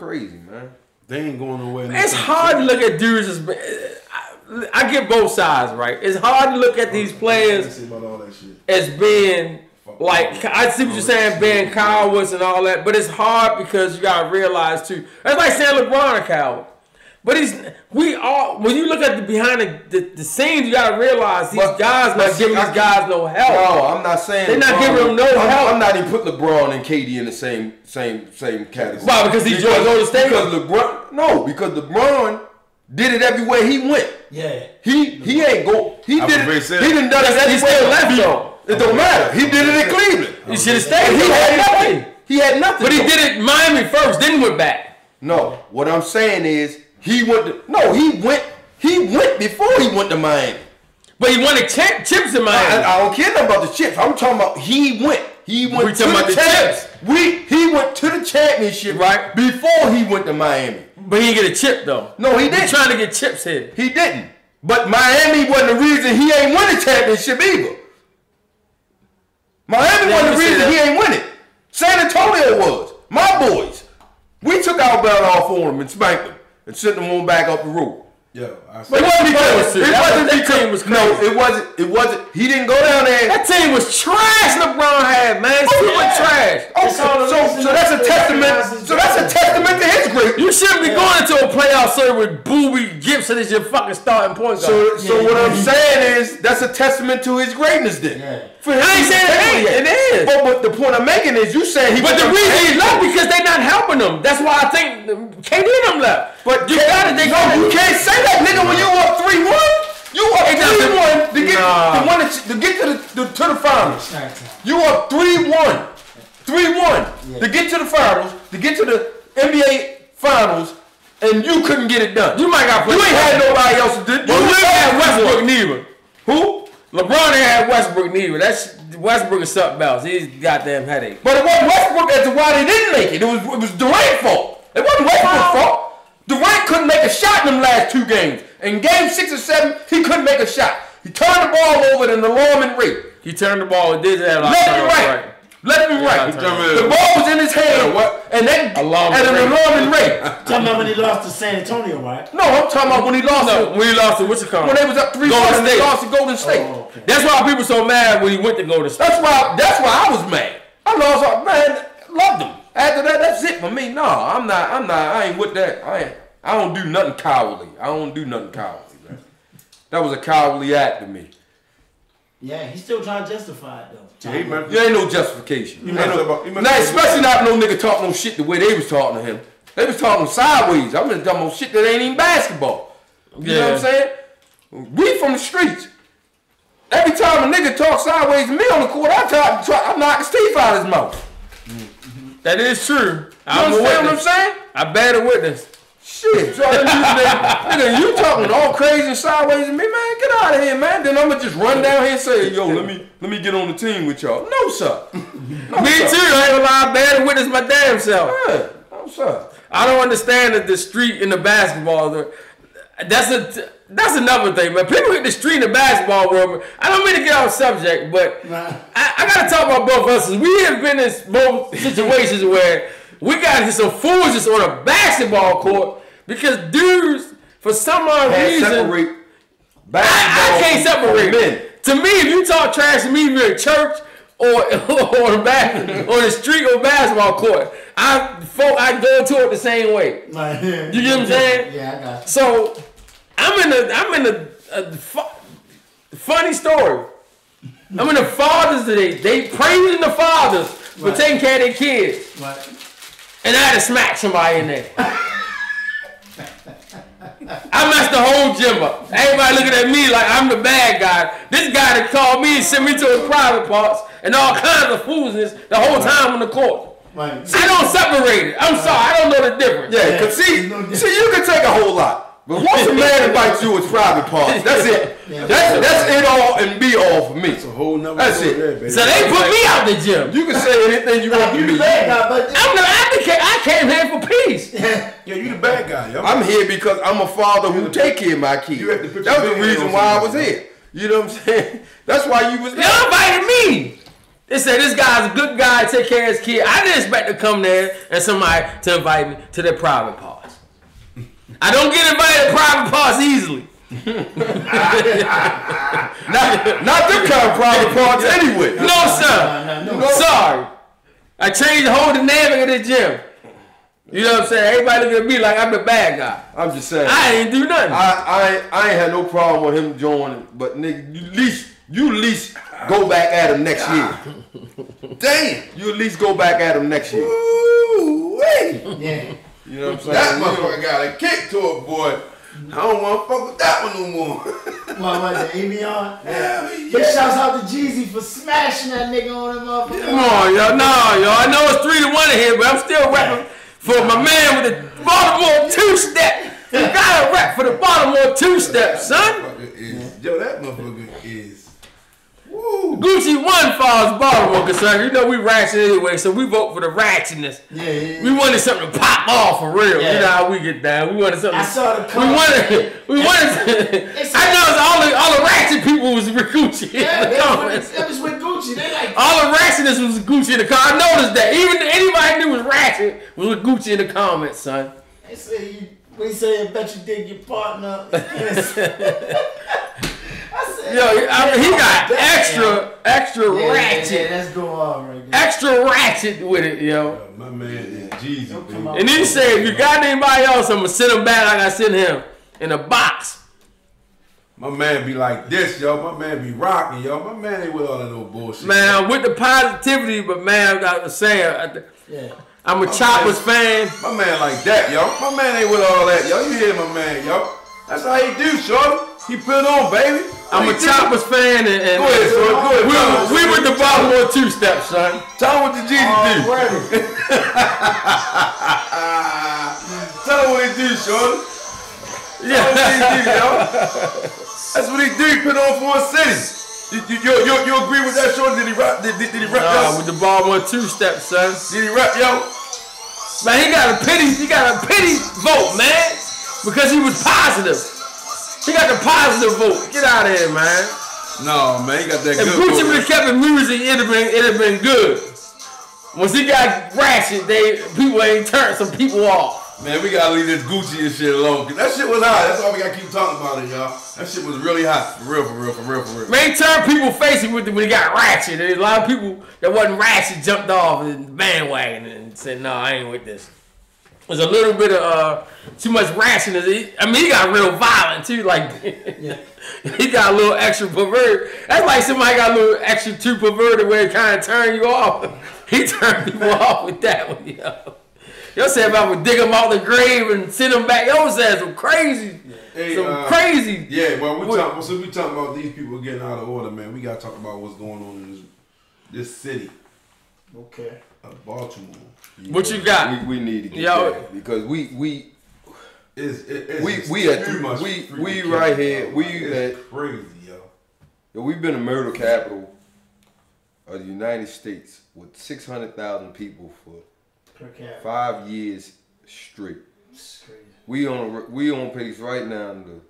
crazy, man. They ain't going nowhere. It's hard to look at dudes as. I get both sides, right? It's hard to look at these players as being like, I see what you're saying, being cowards and all that, but it's hard because you gotta realize too. It's like saying LeBron a coward. But when you look at the behind the scenes, you gotta realize these guys not giving these guys no help. No, I'm not saying they're not giving them no help. I'm not even putting LeBron and KD in the same category. Why? Because he joined Golden State? Because LeBron did it everywhere he went. Yeah. He ain't go. He did it. He didn't done it everywhere. He still left though. It don't matter. He did it in Cleveland. He should have stayed. He had nothing. He had nothing. But he did it in Miami first, then went back. No, what I'm saying is he went before he went to Miami. But he won the chips in Miami. I don't care about the chips. I'm talking about he went. He went to the chips. He went to the championship right before he went to Miami. But he didn't get a chip though. No, he didn't. He's trying to get chips here. He didn't. But Miami wasn't the reason he ain't win the championship either. Miami wasn't the reason he ain't win it. San Antonio was. My boys. We took our belt off on them and spanked them and sent them on back up the road. Yo, but it wasn't because it wasn't. He didn't go down there. That team was trash. LeBron had, man. It was trash. So that's a testament. So that's a testament to his greatness. You shouldn't be going into a playoff series with Boobie Gibson as your fucking starting point guard. So what I'm saying is that's a testament to his greatness. Then I ain't saying it ain't. It is. But the point I'm making is you saying he. But the reason he left because they not helping him. That's why I think KD and them left. But you can't say that, nigga, when you up 3-1. You up 3-1 to get to the finals. You up 3-1. 3-1 to get to the finals, to get to the NBA finals, and you couldn't get it done. You might got you ain't had nobody else to do it. You ain't had Westbrook neither. Who? LeBron ain't had Westbrook neither. Westbrook is something else. He's goddamn headache. But it wasn't Westbrook as to why they didn't make it. It was Durant's fault. It wasn't Westbrook's fault. Durant couldn't make a shot in them last two games. In game 6 or 7, he couldn't make a shot. He turned the ball over at an alarming rate. He turned the ball. It did have left and right. Left and right. The ball was in his hand, and that at an alarming rate. Talking about when he lost to San Antonio, right? No, I'm talking about when he lost. When he lost to Wichita. When they was up 3-1 and they lost to Golden State. Oh, okay. That's why people so mad when he went to Golden State. That's why I was mad. I lost. Man, loved him. After that, that's it for me. No, I'm not. I ain't with that. I don't do nothing cowardly. Man. That was a cowardly act to me. Yeah, he's still trying to justify it though. You ain't no justification. Especially not no nigga talking no shit the way they was talking to him. They was talking sideways. I'm just talking about shit that ain't even basketball. You know what I'm saying? We from the streets. Every time a nigga talks sideways to me on the court, I knock his teeth out of his mouth. That is true. You understand what I'm saying? I bear the witness. Shit, so nigga, you talking all crazy and sideways to me, man? Get out of here, man. Then I'ma just run down here and say, yo, let me get on the team with y'all. No, sir. Me too. I ain't gonna lie. I bear the witness my damn self. Yeah, no, sir. I don't understand that the street in the basketball. That's another thing, man. People hit the street in the basketball world. I don't mean to get off subject, but I gotta talk about both of us. We have been in both situations where we got into some foolishness on a basketball court because dudes, for some odd reason, I can't separate men. To me, if you talk trash to me, if you're at church or on the street or basketball court, I go to it the same way. You get what I'm saying? Yeah, I got it. So I'm in a funny story. I'm in the fathers today. They praising the fathers for taking care of their kids. Right. And I had to smack somebody in there. I messed the whole gym up. Everybody looking at me like I'm the bad guy. This guy that called me and sent me to his private parts and all kinds of foolishness the whole time on the court. Right. I don't separate it. I'm sorry. I don't know the difference. Yeah, cause see, you can take a whole lot. But once a man invites you his private parts, that's it. That's it all and be all for me. It's a whole nother that's it. There, so they put me out the gym. You can say anything you want to me. I'm the advocate. I came here for peace. Yeah, you the bad guy. Yo. I'm here because I'm a father who take care of my kids. That was the reason why I was here. You know what I'm saying? That's why you was there. Y'all invited me. They said this guy's a good guy, take care of his kid. I didn't expect to come there and somebody to invite me to their private parts. I don't get invited to private parts easily. not them kind of private parts anyway. No, sir. No. Sorry. I changed the whole dynamic of the gym. You know what I'm saying? Everybody look at me like I'm the bad guy. I'm just saying. I ain't do nothing. I ain't had no problem with him joining, but nigga, you at least go back at him next year. Damn. You at least go back at him next year. Ooh, wait. Yeah. You know what I'm saying? That motherfucker got a kick to it, boy. I don't want to fuck with that one no more. What was it, Avion? Yeah. Big shouts out to Jeezy for smashing that nigga on him motherfucker. Come on, y'all. No, y'all. I know it's 3-1 in here, but I'm still rapping for my man with the Baltimore two-step. You gotta rap for the Baltimore two-step, son. Yo, that motherfucker is. Woo. Gucci won for us Baltimore concerned. You know we ratchet anyway, so we vote for the ratchetness. Yeah. We wanted something to pop off for real. Yeah. You know how we get down. We wanted something. I saw the We comment. wanted. I know all the ratchet people was with Gucci in the comments. That was with Gucci. They like All the ratchetness was Gucci in the comments. I noticed that. Even anybody knew was ratchet was with Gucci in the comments, son. they say we say I bet you dig your partner. Yo, I mean, he got extra ratchet. Yeah, that's going on right there. Extra ratchet with it, yo. Yo, my man is Jeezy. And then he said, if you got anybody else, I'm going to send him back like I sent him in a box. My man be like this, yo. My man be rocking, yo. My man ain't with all that no bullshit. Man, I'm with the positivity, but man, I got to say, I'm a Choppers fan. My man like that, yo. My man ain't with all that, yo. You hear my man, yo. That's how he do, shorty. He put it on, baby. I'm a Choppers fan, and Go ahead, son. Go ahead. we with the Baltimore two-step, son. Tell him what the Jeezy do. Tell him what he do, shorty. Yeah. Tell him what he do, yo. That's what he do. He put on for a city. You agree with that, shorty? Did he rap? Did he rap? Nah, with the Baltimore two-step, son. Did he rap, yo? Man, he got a pity vote, man, because he was positive. He got the positive vote. Get out of here, man. No, man, he got that If good Gucci vote. would have kept the music, it'd have been good. Once he got ratchet, people ain't turned some people off. Man, we gotta leave this Gucci and shit alone. Cause that shit was hot. That's why we gotta keep talking about it, y'all. That shit was really hot. For real. Man, he turned people facing with it when he got ratchet. There's a lot of people that wasn't ratchet jumped off the bandwagon and said, no, I ain't with this. There's a little bit of too much ratchetness. He got real violent too. Like, he got a little extra perverted. That's like somebody got a little extra too perverted where it kind of turn you off. He turned people off with that one, yo. Yo said if I would dig him out the grave and send him back, yo said some crazy. Crazy. Yeah, well, we talking about these people getting out of order, man. We gotta talk about what's going on in this city. Okay. Of Baltimore. What you got? We need to get that because we right here. We at crazy, yo. We've been the murder capital of the United States with 600,000 people for 5 years straight. It's crazy. We on pace right now to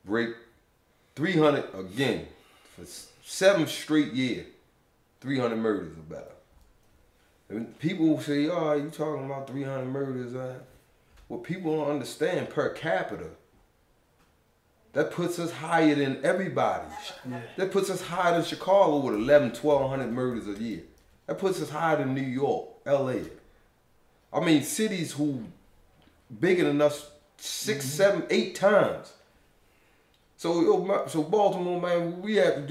break 300 again for 7 straight years. 300 murders or better. And people say, "Oh, you talking about 300 murders?" What people don't understand per capita, that puts us higher than everybody. Yeah. That puts us higher than Chicago with 1,100 murders a year. That puts us higher than New York, LA. I mean, cities who bigger than us 6, 7, 8 times. So Baltimore, man, we have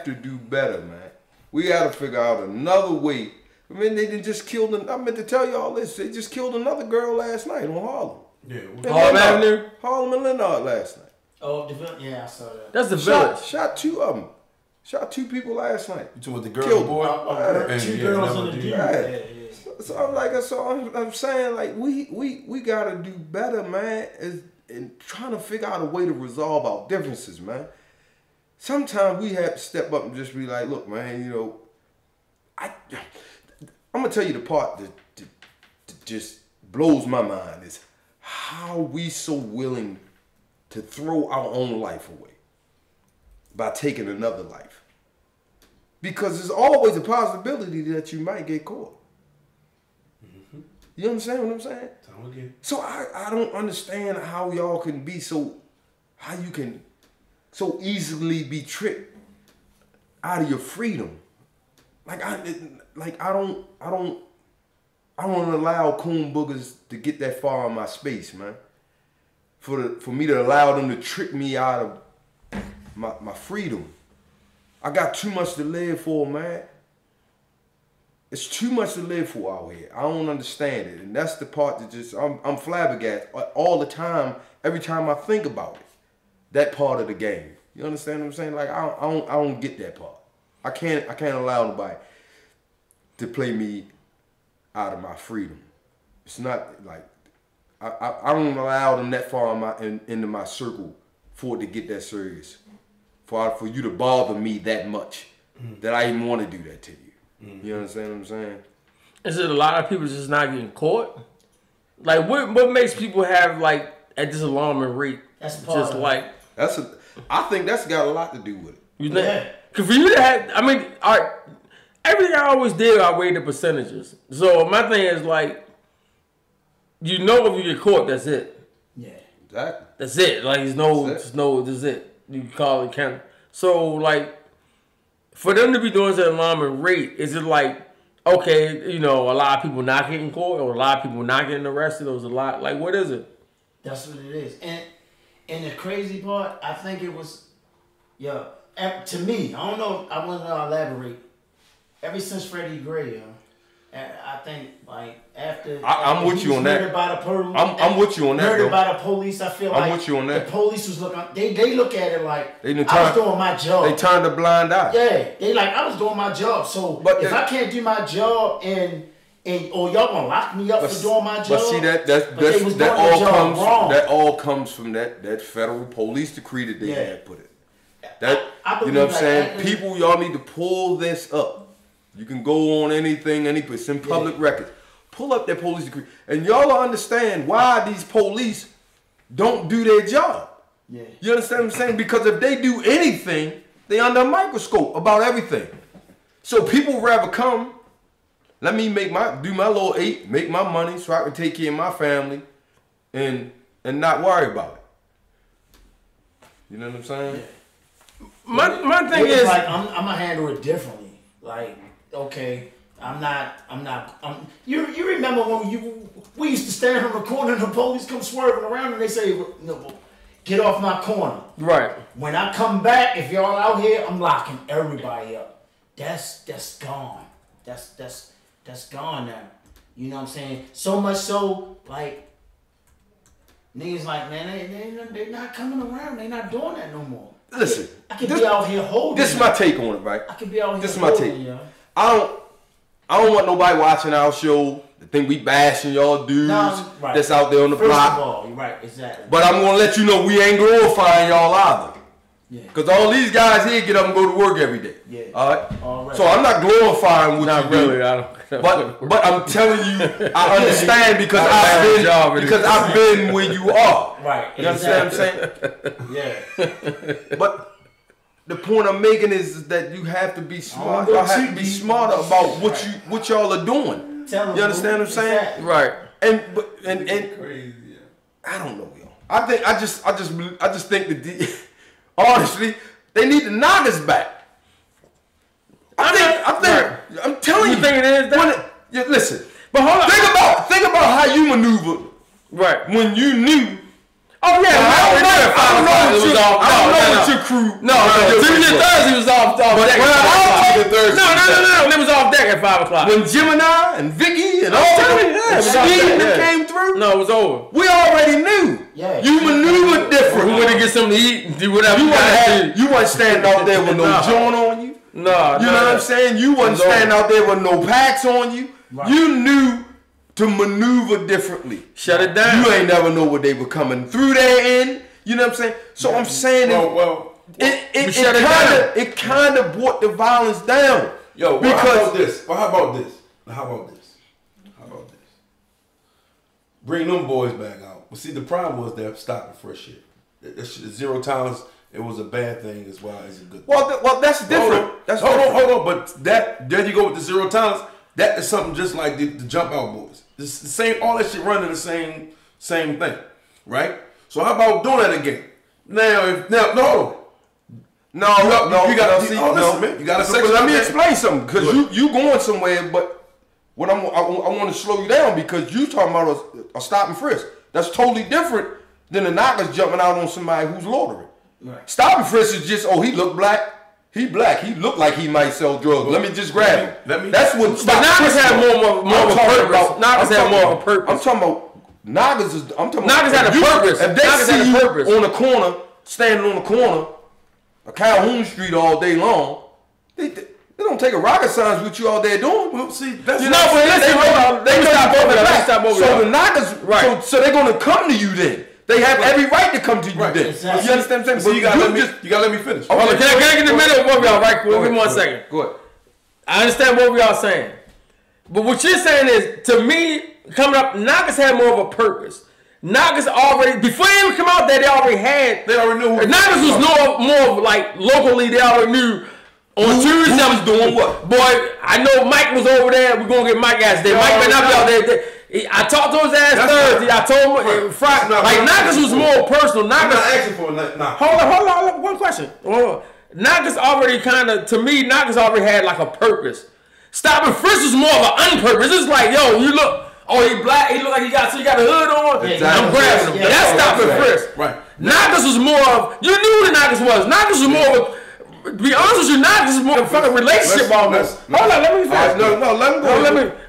to do better, man. We got to figure out another way. I mean, they just killed. I meant to tell y'all this. They just killed another girl last night on Harlem. Yeah. Harlem Avenue? Harlem and Leonard last night. Oh, yeah, I saw that. That's the village. Shot 2 of them. Shot 2 people last night. You talking about the girl Killed and boy? them. 2 girls and a dude. Right. So I'm saying like we gotta do better, man. In trying to figure out a way to resolve our differences, man. Sometimes we have to step up and just be like, look, man, you know, I'm gonna tell you the part that just blows my mind is how we so willing to throw our own life away by taking another life. because there's always a possibility that you might get caught. Mm-hmm. You understand what I'm saying? So I don't understand how y'all can be how you can so easily be tricked out of your freedom. Like I don't allow coon boogers to get that far in my space, man. For me to allow them to trick me out of my freedom. I got too much to live for, man. It's too much to live for out here. I don't understand it. And that's the part that just, I'm flabbergasted all the time, every time I think about it. That part of the game. You understand what I'm saying? Like, I don't get that part. I can't allow nobody to play me out of my freedom. It's not like, I don't allow them that far into my circle for it to get that serious. For you to bother me that much that I even want to do that to you. You understand what I'm saying? Is it a lot of people just not getting caught? Like, what makes people have, like, at this alarming rate? That's part just of like... I think that's got a lot to do with it. You think? Yeah. Because for you to have... I mean, everything I always did, I weighed the percentages. So my thing is, like, you know if you get caught, that's it. Yeah. Exactly. That's it. Like, that's it. You call it count. So, like, for them to be doing that alarming rate, is it like, okay, you know, a lot of people not getting caught or a lot of people not getting arrested or is a lot, like, what is it? That's what it is. And the crazy part, I think it was, to me, I don't know, I want to elaborate. Ever since Freddie Gray, I think, like, after I'm with you on that. I'm with you on that. Murdered by the police. I feel like I'm with you on that. The police was looking. They look at it like I was doing my job. They turned a blind eye. Yeah, they like I was doing my job. So if I can't do my job and or y'all gonna lock me up for doing my job. But see that all comes from that federal police decree that they had put it. You know what I'm saying? People, y'all need to pull this up. You can go on anything, it's in public records. Pull up that police decree. And y'all understand why these police don't do their job. Yeah. You understand what I'm saying? Because if they do anything, they under a microscope about everything. So people rather come, let me do my little 8, make my money so I can take care of my family and not worry about it. You know what I'm saying? Yeah. My thing is like I'm gonna handle it differently. Like, okay, you remember when we used to stand on the corner and the police come swerving around and they say, no, get off my corner. Right. When I come back, if y'all out here, I'm locking everybody up. That's gone. That's gone now. You know what I'm saying? So much so, like, niggas like, man, they not coming around. They not doing that no more. Listen, I could be out here holding. This is my take on it, right? I could be out here. This is my take. I don't want nobody watching our show to think we bashing y'all dudes that's out there on the block. First of all, you're right, exactly. But I'm gonna let you know we ain't glorifying y'all either. Yeah. Cause all these guys here get up and go to work every day. Yeah. All right. So I'm not glorifying what you do. I don't. But I'm telling you, I understand because I've been where you are. Right. You understand what I'm saying? Yeah. But the point I'm making is that you have to be smart. Y'all have to be smarter about what y'all are doing. You understand what I'm saying? Right. And crazy. I don't know, yo. I just think that honestly, they need to knock us back. I'm telling you. You think it is that? Listen. But hold on. Think about how you maneuvered. Right. When you knew. Oh yeah, I don't know what your crew. No, Tuesday Thursday was off deck. No, it was off deck at 5 o'clock. When Gemini and Vicky and all Steve came through. No, it was over. We already knew. Yeah, you maneuvered different. We went to get something to eat and do whatever. You wasn't standing out there with no joint on you. No, you know what I'm saying? You wasn't standing out there with no packs on you. You knew to maneuver differently. Shut it down. You ain't never know what they were coming through there in. You know what I'm saying? So I'm saying it kind of brought the violence down. Yo, how about this? How about this? Bring them boys back out. But see, the problem was that stopping fresh shit. That shit, 0 tolerance it was a bad thing as well as a good thing. Well, that's different. Hold on. But there you go with the zero tolerance. That is something just like the jump out boys. It's the same. All that shit running the same thing, right? So how about doing that again? No. You got to man. You got to say. Let me explain something, because you going somewhere, but what I want to slow you down, because you talking about a stop and frisk. That's totally different than the knockers jumping out on somebody who's loitering. Right. Stop and frisk is just, he look black. He black. He look like he might sell drugs. Let me just grab him. That's what. But knockers have more of a purpose. Knockers have more of a purpose. I'm talking about knockers. Knockers had a purpose. If they see you on the corner, standing on the corner of Calhoun Street all day long, they don't take a rocket science with you all day doing. Well, see, that's they stop over that. So the knockers, right? So they're gonna come to you then. They have every right to come to you then. Exactly. You understand what I'm saying? So you gotta let me finish. Okay, can I get in the middle of both of y'all right quick? Give me 1 second. Go ahead. I understand what y'all saying, but what you're saying is, to me, coming up, knockers had more of a purpose. Knockers already, before they even come out there, they already knew. Knockers was more like locally. They already knew. On Tuesday, I was doing what? Boy, I know Mike was over there. We're gonna get Mike ass there. Mike may not be out there. I talked to his ass Thursday. I told him Friday. Like knockers was more personal. Knockers. I'm not asking for a knock. Hold on. One question. Knockers already knockers already had like a purpose. Stop and frisk was more of an unpurpose. It's like, yo, you look. Oh, he black. He look like he got a hood on. Exactly. I'm grabbing him. Yeah, that's stop and frisk. Right. Knockers was more of. You knew who the knockers was. Knockers was more of. To be honest with you, knockers is more of a fucking relationship almost. Hold on, let me finish. No, let him go.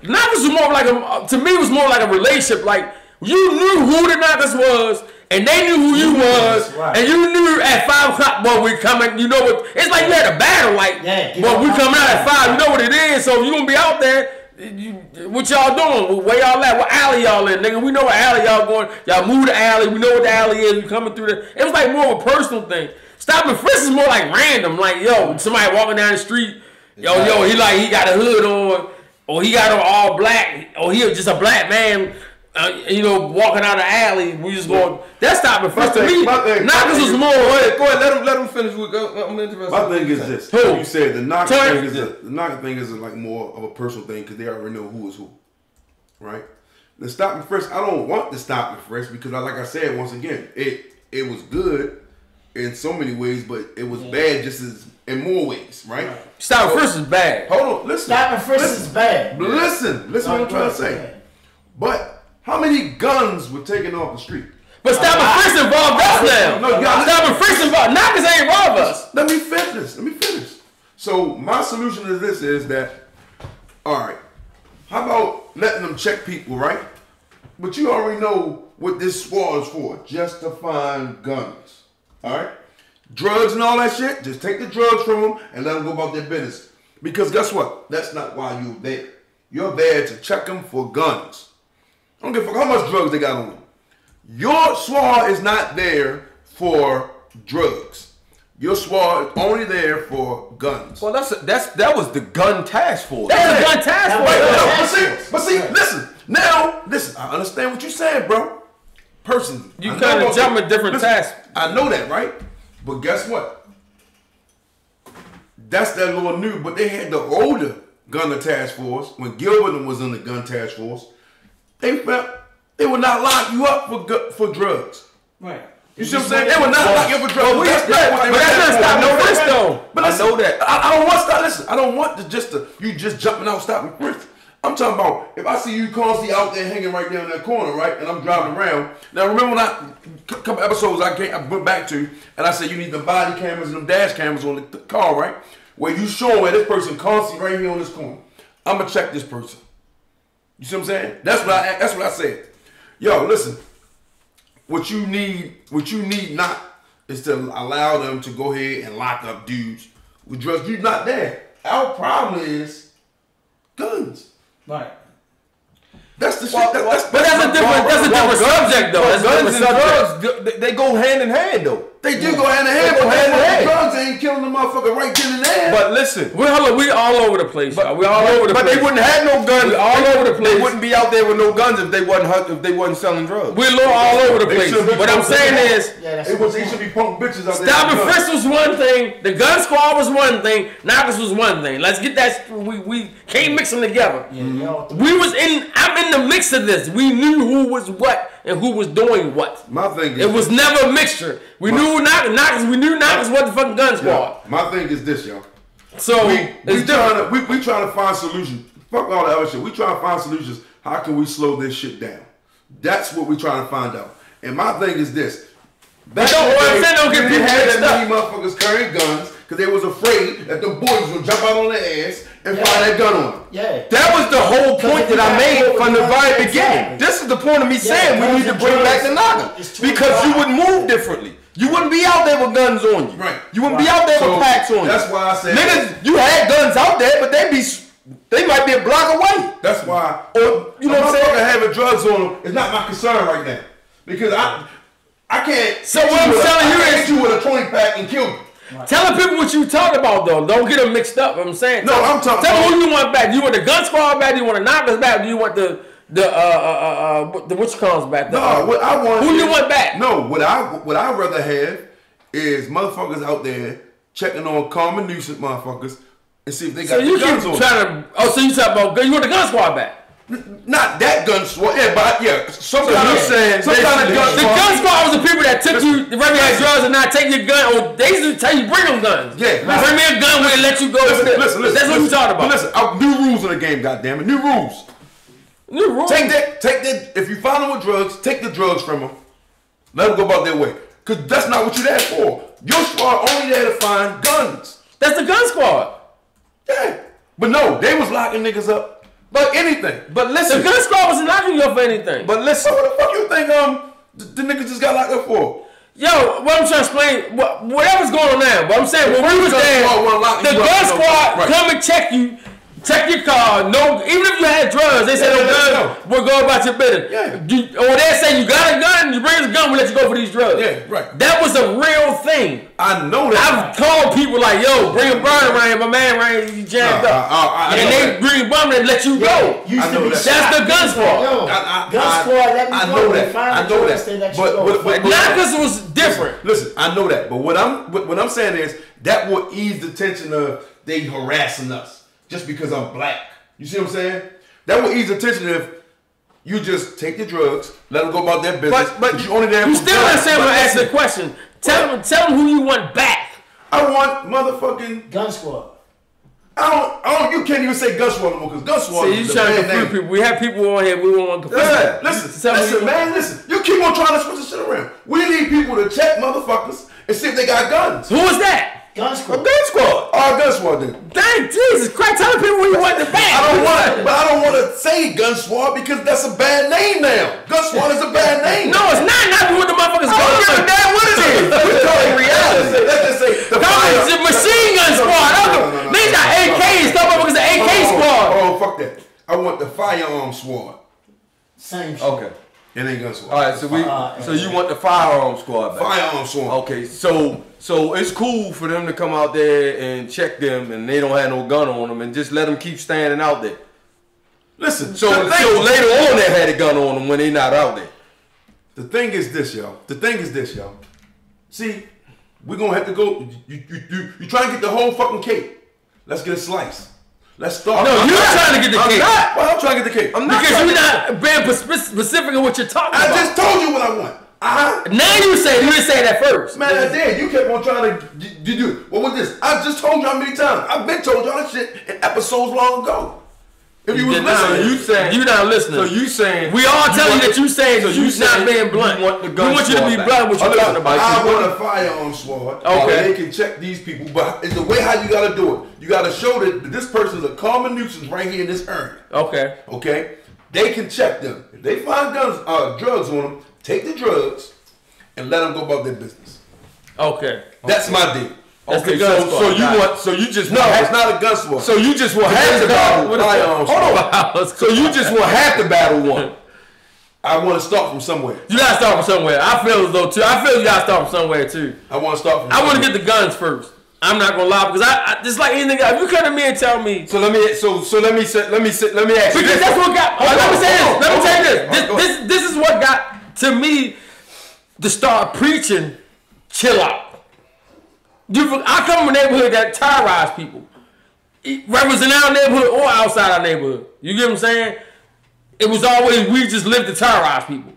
Knockers was more like to me, it was more like a relationship. Like, you knew who the knockers was, and they knew who you was, and you knew at 5 o'clock, boy, we coming, you know what, it's like you had a battle, like, boy, we coming out at 5, you know what it is, so if you gonna be out there, what y'all doing? Where y'all at? What alley y'all in, nigga? We know what alley y'all going. Y'all move the alley. We know what the alley is. We coming through the. It was like more of a personal thing. Stop and frisk is more like random. Like, yo, somebody walking down the street. Yo, he got a hood on, or he got on all black, or he was just a black man. Walking out the alley. We just going. That's stop and frisk to me. Knockers was more. Go ahead. Let him finish. I'm interested. My thing is this. You said the knocker thing is like more of a personal thing because they already know who is who, right? The stop and frisk. I don't want the stop and frisk because, like I said, once again, it was good in so many ways, but it was bad just as in more ways, right? Stop and frisk is bad. Hold on, listen. Stop and frisk is bad. Listen what I'm trying to say. But how many guns were taken off the street? But stop and frisk involved us now. No, stop and frisk involved. Knockers ain't robbed us. Let me finish. So my solution to this is that, all right, how about letting them check people, right? But you already know what this squad is for, just to find guns. All right? Drugs and all that shit, just take the drugs from them and let them go about their business. Because guess what? That's not why you're there. You're there to check them for guns. I don't give a fuck how much drugs they got on them. Your SWAT is not there for drugs. Your SWAT is only there for guns. Well, that was the gun task force. That's the gun task force. But see, listen. I understand what you're saying, bro. Personally, you kind of jump at different tasks. I know that, right? But guess what? That's that little new. But they had the older gun task force when Gilbert was in the gun task force. They would not lock you up for drugs. Right. You see what I'm saying? They would not lock you up for drugs. But that's not stop no frisk though. But I know that. I don't want to stop. Listen, I don't want you just jumping out, stopping frisk. I'm talking about if I see you constantly out there hanging right there in that corner, right, and I'm driving around. Now remember a couple episodes I went back to, and I said you need the body cameras and them dash cameras on the car, right, where you show where this person constantly right here on this corner. I'm gonna check this person. You see what I'm saying? That's what I said. Yo, listen. What you need not is to allow them to go ahead and lock up dudes with drugs. You're not there. Our problem is guns. Right. That's the shit. But that's a different subject though. Guns and drugs, they go hand in hand though. They do go hand in hand, but guns ain't killing the motherfucker right then and there. But listen, we all over the place. But we all over the place. But they wouldn't have no guns. We all over the place. They wouldn't be out there with no guns if they wasn't selling drugs. We're all over the place. What I'm saying is, they should be punk bitches out there. Stop and Frisk was one thing. The Gun Squad was one thing. Knockers was one thing. Let's get that. We can't mix them together. I'm in the mix of this. We knew who was what and who was doing what. My thing is, it was never a mixture. We knew Knockers. We knew Knockers was the fucking Gun Squad. Yeah, my thing is this, y'all. So we trying to find solutions. Fuck all the other shit. We trying to find solutions. How can we slow this shit down? That's what we trying to find out. And my thing is this. Don't get people had that many motherfuckers carrying guns because they was afraid that the boys would jump out on their ass and fire that gun on them. Yeah. That was the whole point that I made from the very beginning. This is the point of me saying we need to bring back the knocker. Because you would move differently. You wouldn't be out there with guns on you. Right. You wouldn't be out there with packs on you. That's why I said niggas, you had guns out there, but they might be a block away. That's why you know what I'm saying? Having drugs on them is not my concern right now. Because I can't. So what I'm telling you is, hit you with a 20 pack and kill you. Telling people what you talking about though. Don't get them mixed up. I'm saying. No, I'm talking. Tell them who you want back. Do you want the Gun Squad back? Do you want the Knockers back? Do you want the what you call back? What I want. Who you want back? No, what I rather have is motherfuckers out there checking on common nuisance motherfuckers and see if they got the guns on. So you talking about you want the Gun Squad back? Not that gun squad, some kind of gun squad. The Gun Squad was the people that took you, the regular drugs and not take your gun, or they used to tell you bring them guns. Yeah, bring me a gun, we'll let you go. Listen. That's what you talking about. Listen, new rules in the game, goddammit, new rules. New rules. Take that. If you find them with drugs, take the drugs from them. Let them go about their way, cause that's not what you're there for. Your squad only there to find guns. That's the Gun Squad. Yeah, but no, they was locking niggas up. But anything. But listen. The Gun Squad wasn't locking you up for anything. But listen. So what the fuck you think the niggas just got locked up for? Yo, what I'm trying to explain, whatever's going on now, but I'm saying when we was there, the Gun Squad come and check you. Check your car. No, even if you had drugs, they say no guns. We'll go about your business. Yeah. Or they say you got a gun, you bring us a gun, we let you go for these drugs. Yeah, right. That was a real thing. I know that. I've called people like, yo, bring a burner around here, my man around here, you jammed up. And they bring a burner and let you go. That's the Gun Squad. Gun Squad, let me go. I know that. But Knockers was different. Listen, I know that. But what I'm saying is that will ease the tension of they harassing us. Just because I'm black. You see what I'm saying? That will ease the tension if you just take the drugs, let them go about their business. But you only there. You still understand when I ask the question. Tell them who you want back. I want motherfucking Gun Squad. You can't even say Gun Squad no more because Gun Squad is the bad name. People. We have people on here. We don't want to confuse them. Listen. You keep on trying to switch the shit around. We need people to check motherfuckers and see if they got guns. Who is that? Gun Squad. Gun Squad. Gun Squad then. Dang, Jesus Christ. Tell people who you want the back. I don't want to say Gun Squad because that's a bad name now. Gun Squad is a bad name. No, it's not. Not what the motherfuckers call it. What it is? We're talking reality. Let's just say the Machine Gun Squad. These are AKs. Some motherfuckers are AK Squad. Oh, fuck that. I want the Firearm Squad. Same shit. Okay. It ain't Gun Squad. All right, so you want the Firearm Squad back? Firearm Squad. Okay, so it's cool for them to come out there and check them, and they don't have no gun on them, and just let them keep standing out there. Listen. So later on, they had a gun on them when they not out there. The thing is this, y'all. See, we're gonna have to go. You try to get the whole fucking cake. Let's get a slice. Let's start. No, you're trying to get the cake. I'm trying to get the cake. Because you're not being specific in what you're talking about. I just told you what I want. Now you didn't say that first. Man, I did. You kept on trying to do it. What was this? I just told you how many times. I've been told y'all this shit in episodes long ago. If you was listening, you not listening. So you saying we all telling you that you saying so you not being blunt. We want you to be blunt with what you're talking about. I want a Firearm Squad. Okay. They can check these people, but it's the way how you gotta do it. You gotta show that this person's a common nuisance right here in this area. Okay. Okay. They can check them. If they find drugs on them, take the drugs and let them go about their business. Okay. That's my deal. That's the gun squad. So you just it's not a gun squad. So you just want half the battle. Hold on. So you just want half the battle won. I want to start from somewhere. You gotta start from somewhere. I feel as though too. I feel you gotta start from somewhere too. I want to start from I want to get the guns first. I'm not gonna lie because I just like anything else. If you come to me and tell me, let me ask you. Because that's what got. Let me say this. Let me tell you this. This is what got to me to start preaching. Chill out. I come from a neighborhood that terrorize people, whether it's in our neighborhood or outside our neighborhood. You get what I'm saying? It was always we just lived to terrorize people.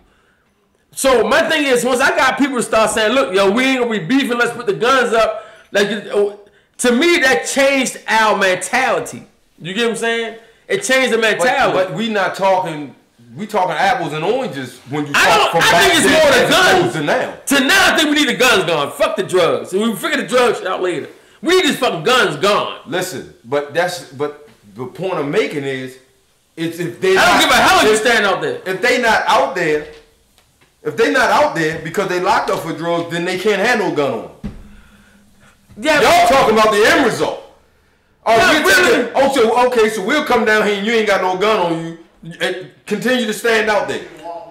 So my thing is, once I got people to start saying, "Look, yo, we ain't gonna be beefing. Let's put the guns up." Like, to me, that changed our mentality. You get what I'm saying? It changed the mentality. But we not talking. We talking apples and oranges when you talk from back then. I think it's more the guns to now. To now, I think we need the guns gone. Fuck the drugs. So we figure the drugs out later. We need these fucking guns gone. Listen, but the point I'm making is, it's if they. I don't give a hell if you stand out there. If they not out there because they locked up for drugs, then they can't have no gun on them. Yeah, y'all talking about the end result. Okay, so we'll come down here and you ain't got no gun on you. And continue to stand out there.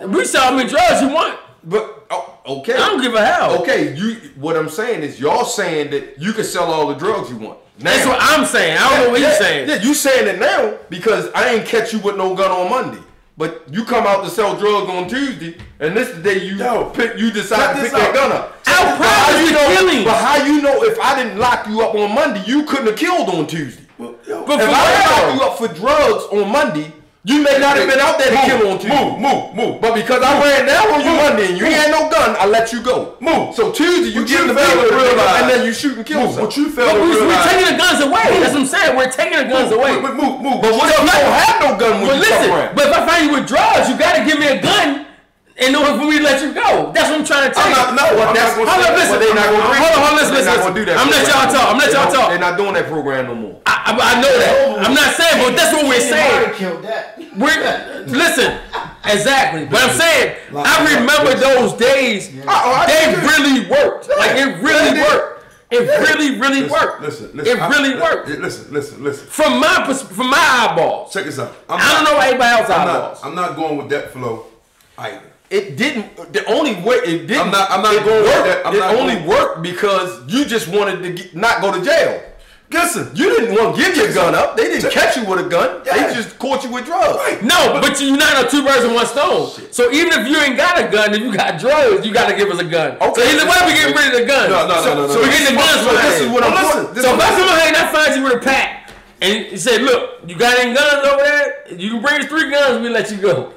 We sell me drugs you want. But okay. I don't give a hell. Okay, what I'm saying is y'all saying that you can sell all the drugs you want. Now, that's what I'm saying. I don't know what you're saying. Yeah, you saying it now because I ain't catch you with no gun on Monday. But you come out to sell drugs on Tuesday, and this is the day you decide to pick that gun up. But how you know if I didn't lock you up on Monday, you couldn't have killed on Tuesday? But if I locked you up for drugs on Monday, you may not have been out there to kill on Tuesday. Move. But because I ran down on you Monday and you ain't had no gun, I let you go. Move. So Tuesday you get the bill and then you shoot and kill someone. We're taking the guns away. That's what I'm saying. We're taking the guns away. But what if you don't have no gun when you come around? But if I find you with drugs, you gotta give me a gun in order for me to let you go. That's what I'm trying to tell you. Hold on, listen. I'm letting y'all talk. They're not doing that program no more. I know that. I'm not saying, but that's what we're saying. Listen, exactly. But I'm saying, I remember those days. They really worked. Like, it really worked. It really worked. Listen. It really worked. Listen. From my eyeballs. Check this out. I don't know anybody else's eyeballs. I'm not going with that flow either. It didn't. The only way it didn't. I'm not going with that. It only worked because you just wanted to not go to jail. Listen, you didn't want to give your gun up. They didn't catch you with a gun. They just caught you with drugs. Right. No, but you're not on two birds with one stone. Shit. So even if you ain't got a gun, if you got drugs, you got to give us a gun. Okay. So either way, we getting rid of the gun. No. So we getting the guns. So this is what I'm listening. So if I come here and I find you with a pack, and you say, "Look, you got any guns over there? You can bring us 3 guns. We let you go."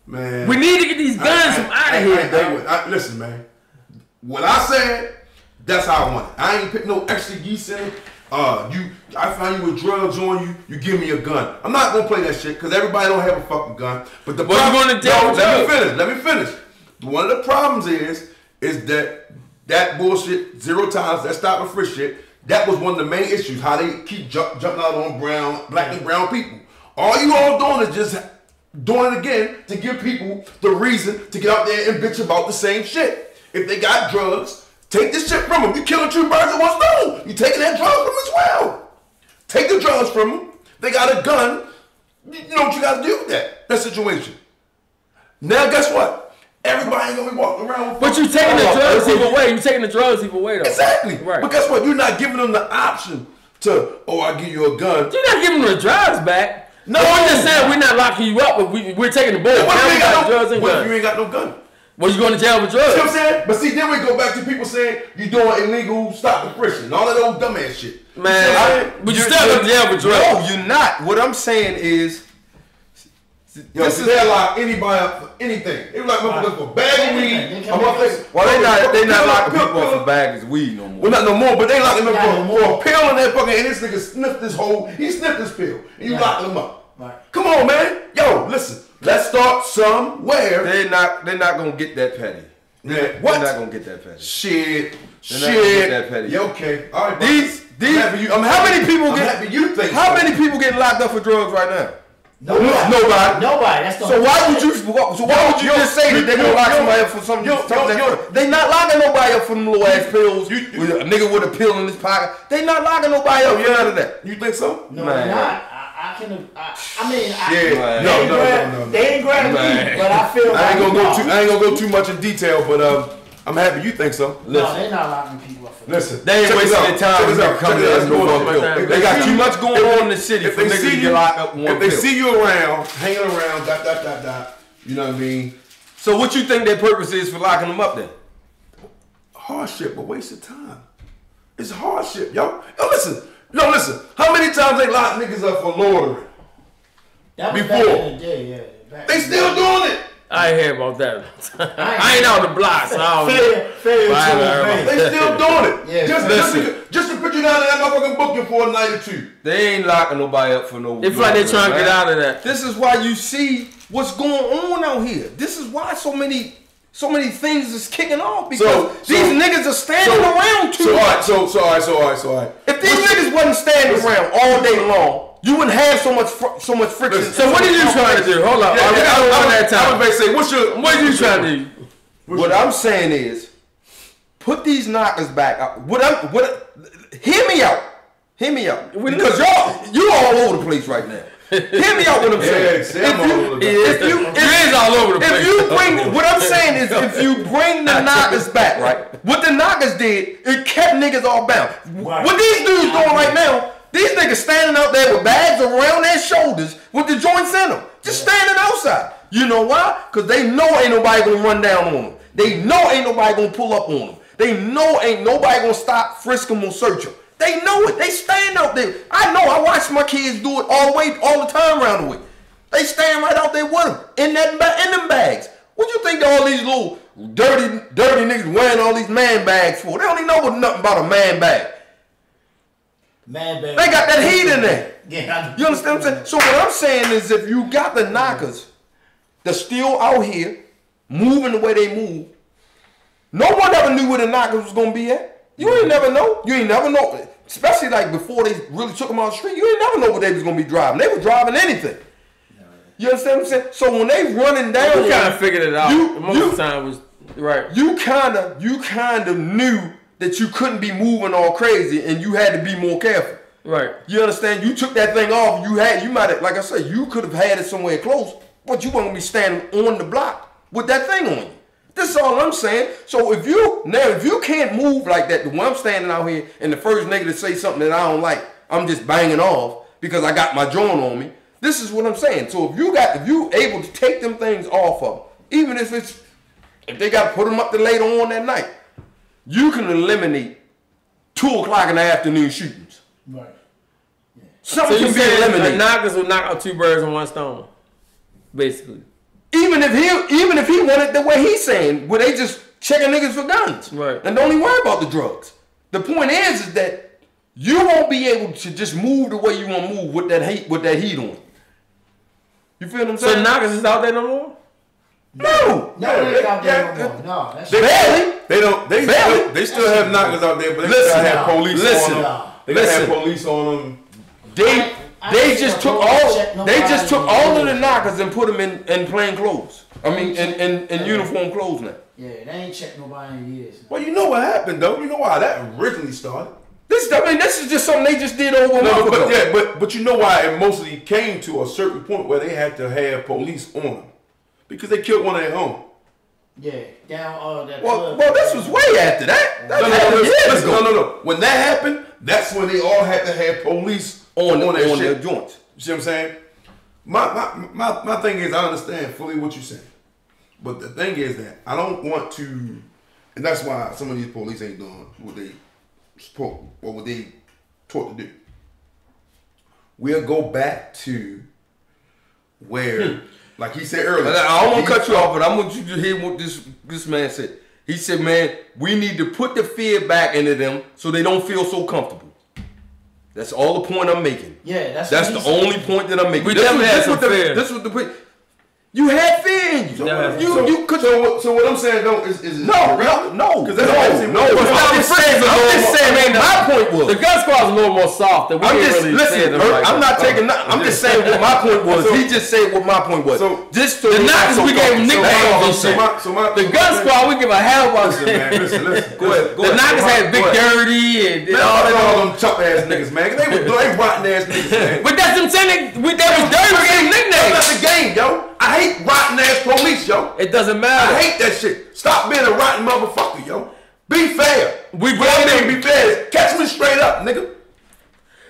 Man, we need to get these guns from out of here. Listen, man. What I said, that's how I want it. I ain't put no extra geese in it. I find you with drugs on you. You give me a gun. I'm not gonna play that shit because everybody don't have a fucking gun. But the problem, let me finish. One of the problems is that bullshit 0 times that stop and frisk shit. That was one of the main issues. How they keep jumping out on black and brown people. All you all doing is just doing it again to give people the reason to get out there and bitch about the same shit. If they got drugs, take this shit from them. You killing 2 birds with 1 stone. You taking that drugs from them as well. Take the drugs from them. They got a gun. You know what you got to do with that situation. Now guess what? Everybody ain't gonna be walking around with. But you taking the drugs away. You taking the drugs away though. Exactly. Right. But guess what? You're not giving them the option to, I give you a gun. You're not giving them the drugs back. No, I'm just saying we're not locking you up, but we're taking the bullet. What if you ain't got no gun? Well, you going to jail for drugs. See what I'm saying? But see, then we go back to people saying you doing illegal stop and frisk and all that old dumbass shit. Man, but you still go to jail for drugs. No, you're not. What I'm saying is, they'll lock anybody up for anything. They like motherfuckers for bag of weed. Well, they not locking people up for bags of weed no more. Well, not no more, but they locking them up for a pill in that fucking. And this nigga sniffed this hole. He sniffed this pill, and you locking him up. Right. Come on, man. Yo, listen. Let's start somewhere. They're not gonna get that petty. Yeah. What? They're not gonna get that petty. Shit. They're not gonna get that petty. Yeah, okay. All right. These. How many people many people getting locked up for drugs right now? Nobody. That's the so why would you just say that they're gonna lock somebody up for something? They not locking nobody up for them little ass pills. With a nigga with a pill in his pocket. They not locking nobody up for none of that. You think so? No, they're not. They ain't grabbing me, but I feel. I ain't gonna go too much in detail, but I'm happy you think so. No, they're not locking people up for that. Listen, They ain't wasting their time to come to us. They got too much going on in the city for niggas to get locked up. If they see you around, hanging around, you know what I mean? So what you think their purpose is for locking them up then? Hardship, a waste of time. It's hardship, yo. Listen. How many times they lock niggas up for loitering? That was Before. back in the day, yeah. They still doing it. I ain't hear about that. I ain't on the block, so I don't know. Fair. They still doing it. Yeah, just to put you down in that motherfucking booking for a night or two. They ain't locking nobody up for no. It's like they trying to get out of that. This is why you see what's going on out here. This is why so many things is kicking off because these niggas are standing around too much. So all right. If these niggas wasn't standing around all day long, you wouldn't have so much friction. So what are you trying to do? Hold on. I was about to say, what are you trying to do? What I'm saying is, put these knockers back. Hear me out. Because you all over the place right now. Hear me out what I'm saying. If all over the place. What I'm saying is, if you bring the knockers back, right? What the knockers did, it kept niggas all bound. Right. What these dudes doing right now, these niggas standing out there with bags around their shoulders with the joints in them, just standing outside. You know why? Because they know ain't nobody gonna run down on them. They know ain't nobody gonna pull up on them. They know ain't nobody gonna stop, frisk them, or search them. They know it. They stand out there. I know. I watch my kids do it all the time around the way. They stand right out there with them in them bags. What you think all these little dirty niggas wearing all these man bags for? They don't even know nothing about a man bag. Man bag. They got that heat in there. Yeah, You understand what I'm saying? So what I'm saying is, if you got the knockers that's still out here moving the way they move, no one ever knew where the knockers was gonna be at. You ain't never know. You ain't never know. Especially like before they really took them on the street, you ain't never know what they was gonna be driving. They was driving anything. You understand what I'm saying? So when they running down, You kind of figured it out. Most of the time was right. You kind of knew that you couldn't be moving all crazy, and you had to be more careful. Right. You understand? You took that thing off. You might have, like I said, you could have had it somewhere close, but you weren't gonna be standing on the block with that thing on you. This is all I'm saying. So if you can't move like that, when I'm standing out here and the first nigga to say something that I don't like, I'm just banging off because I got my joint on me. This is what I'm saying. So if you able to take them things off of them, even if they got to put them up there later on that night, you can eliminate 2:00 in the afternoon shootings. Right. So Something you can be said eliminated. knockers will knock out two birds with one stone, basically. Even if he wanted the way he's saying, where they just checking niggas for guns, Right. and don't even worry about the drugs. The point is that you won't be able to just move the way you want to move with that heat on. You feel what I'm saying? So knockers is out there no more? No. No, they ain't out there no more. No, that's Barely. They still have knockers out there, but they still have police on them. They gotta have police on them. They just took all of the knockers and put them in plain clothes. I mean, in uniform clothes now. Yeah, they ain't checked nobody in years. Well, you know what happened though. You know why that originally started. This is just something they just did over a month ago. But you know why it mostly came to a certain point where they had to have police on them because they killed one of their own. Yeah, down that. Well, this was way after that. No. When that happened, that's when they all had to have police on their joints. You see what I'm saying? My thing is, I understand fully what you're saying, but the thing is that I don't want to, and that's why some of these police ain't doing what they supposed or what they taught to do. We'll go back to where, like he said earlier. I don't want to cut you off, but I want you to hear what this man said. He said, "Man, we need to put the fear back into them so they don't feel so comfortable." That's all the point I'm making. Yeah, that's the only point that I'm making. We definitely had some fear. This was the point. You had fear in you. So what I'm saying though is no. Because that's I'm just saying, man. My point was the gun squad's a little more soft. Than we I'm not taking. I'm just saying what my point was. He just said what my point was. So just the knockers we gave him nicknames. The gun squad we give a hell of a listen. Go ahead. The knockers had Big Dirty and all them chop ass niggas, man. They rotten ass niggas, man. But that's what I'm saying. That was dirty. We gave him nicknames. That's not the game, yo. I hate rotten ass police, yo. It doesn't matter. I hate that shit. Stop being a rotten motherfucker, yo. Be fair. We what I mean, be fair. Catch me straight up, nigga.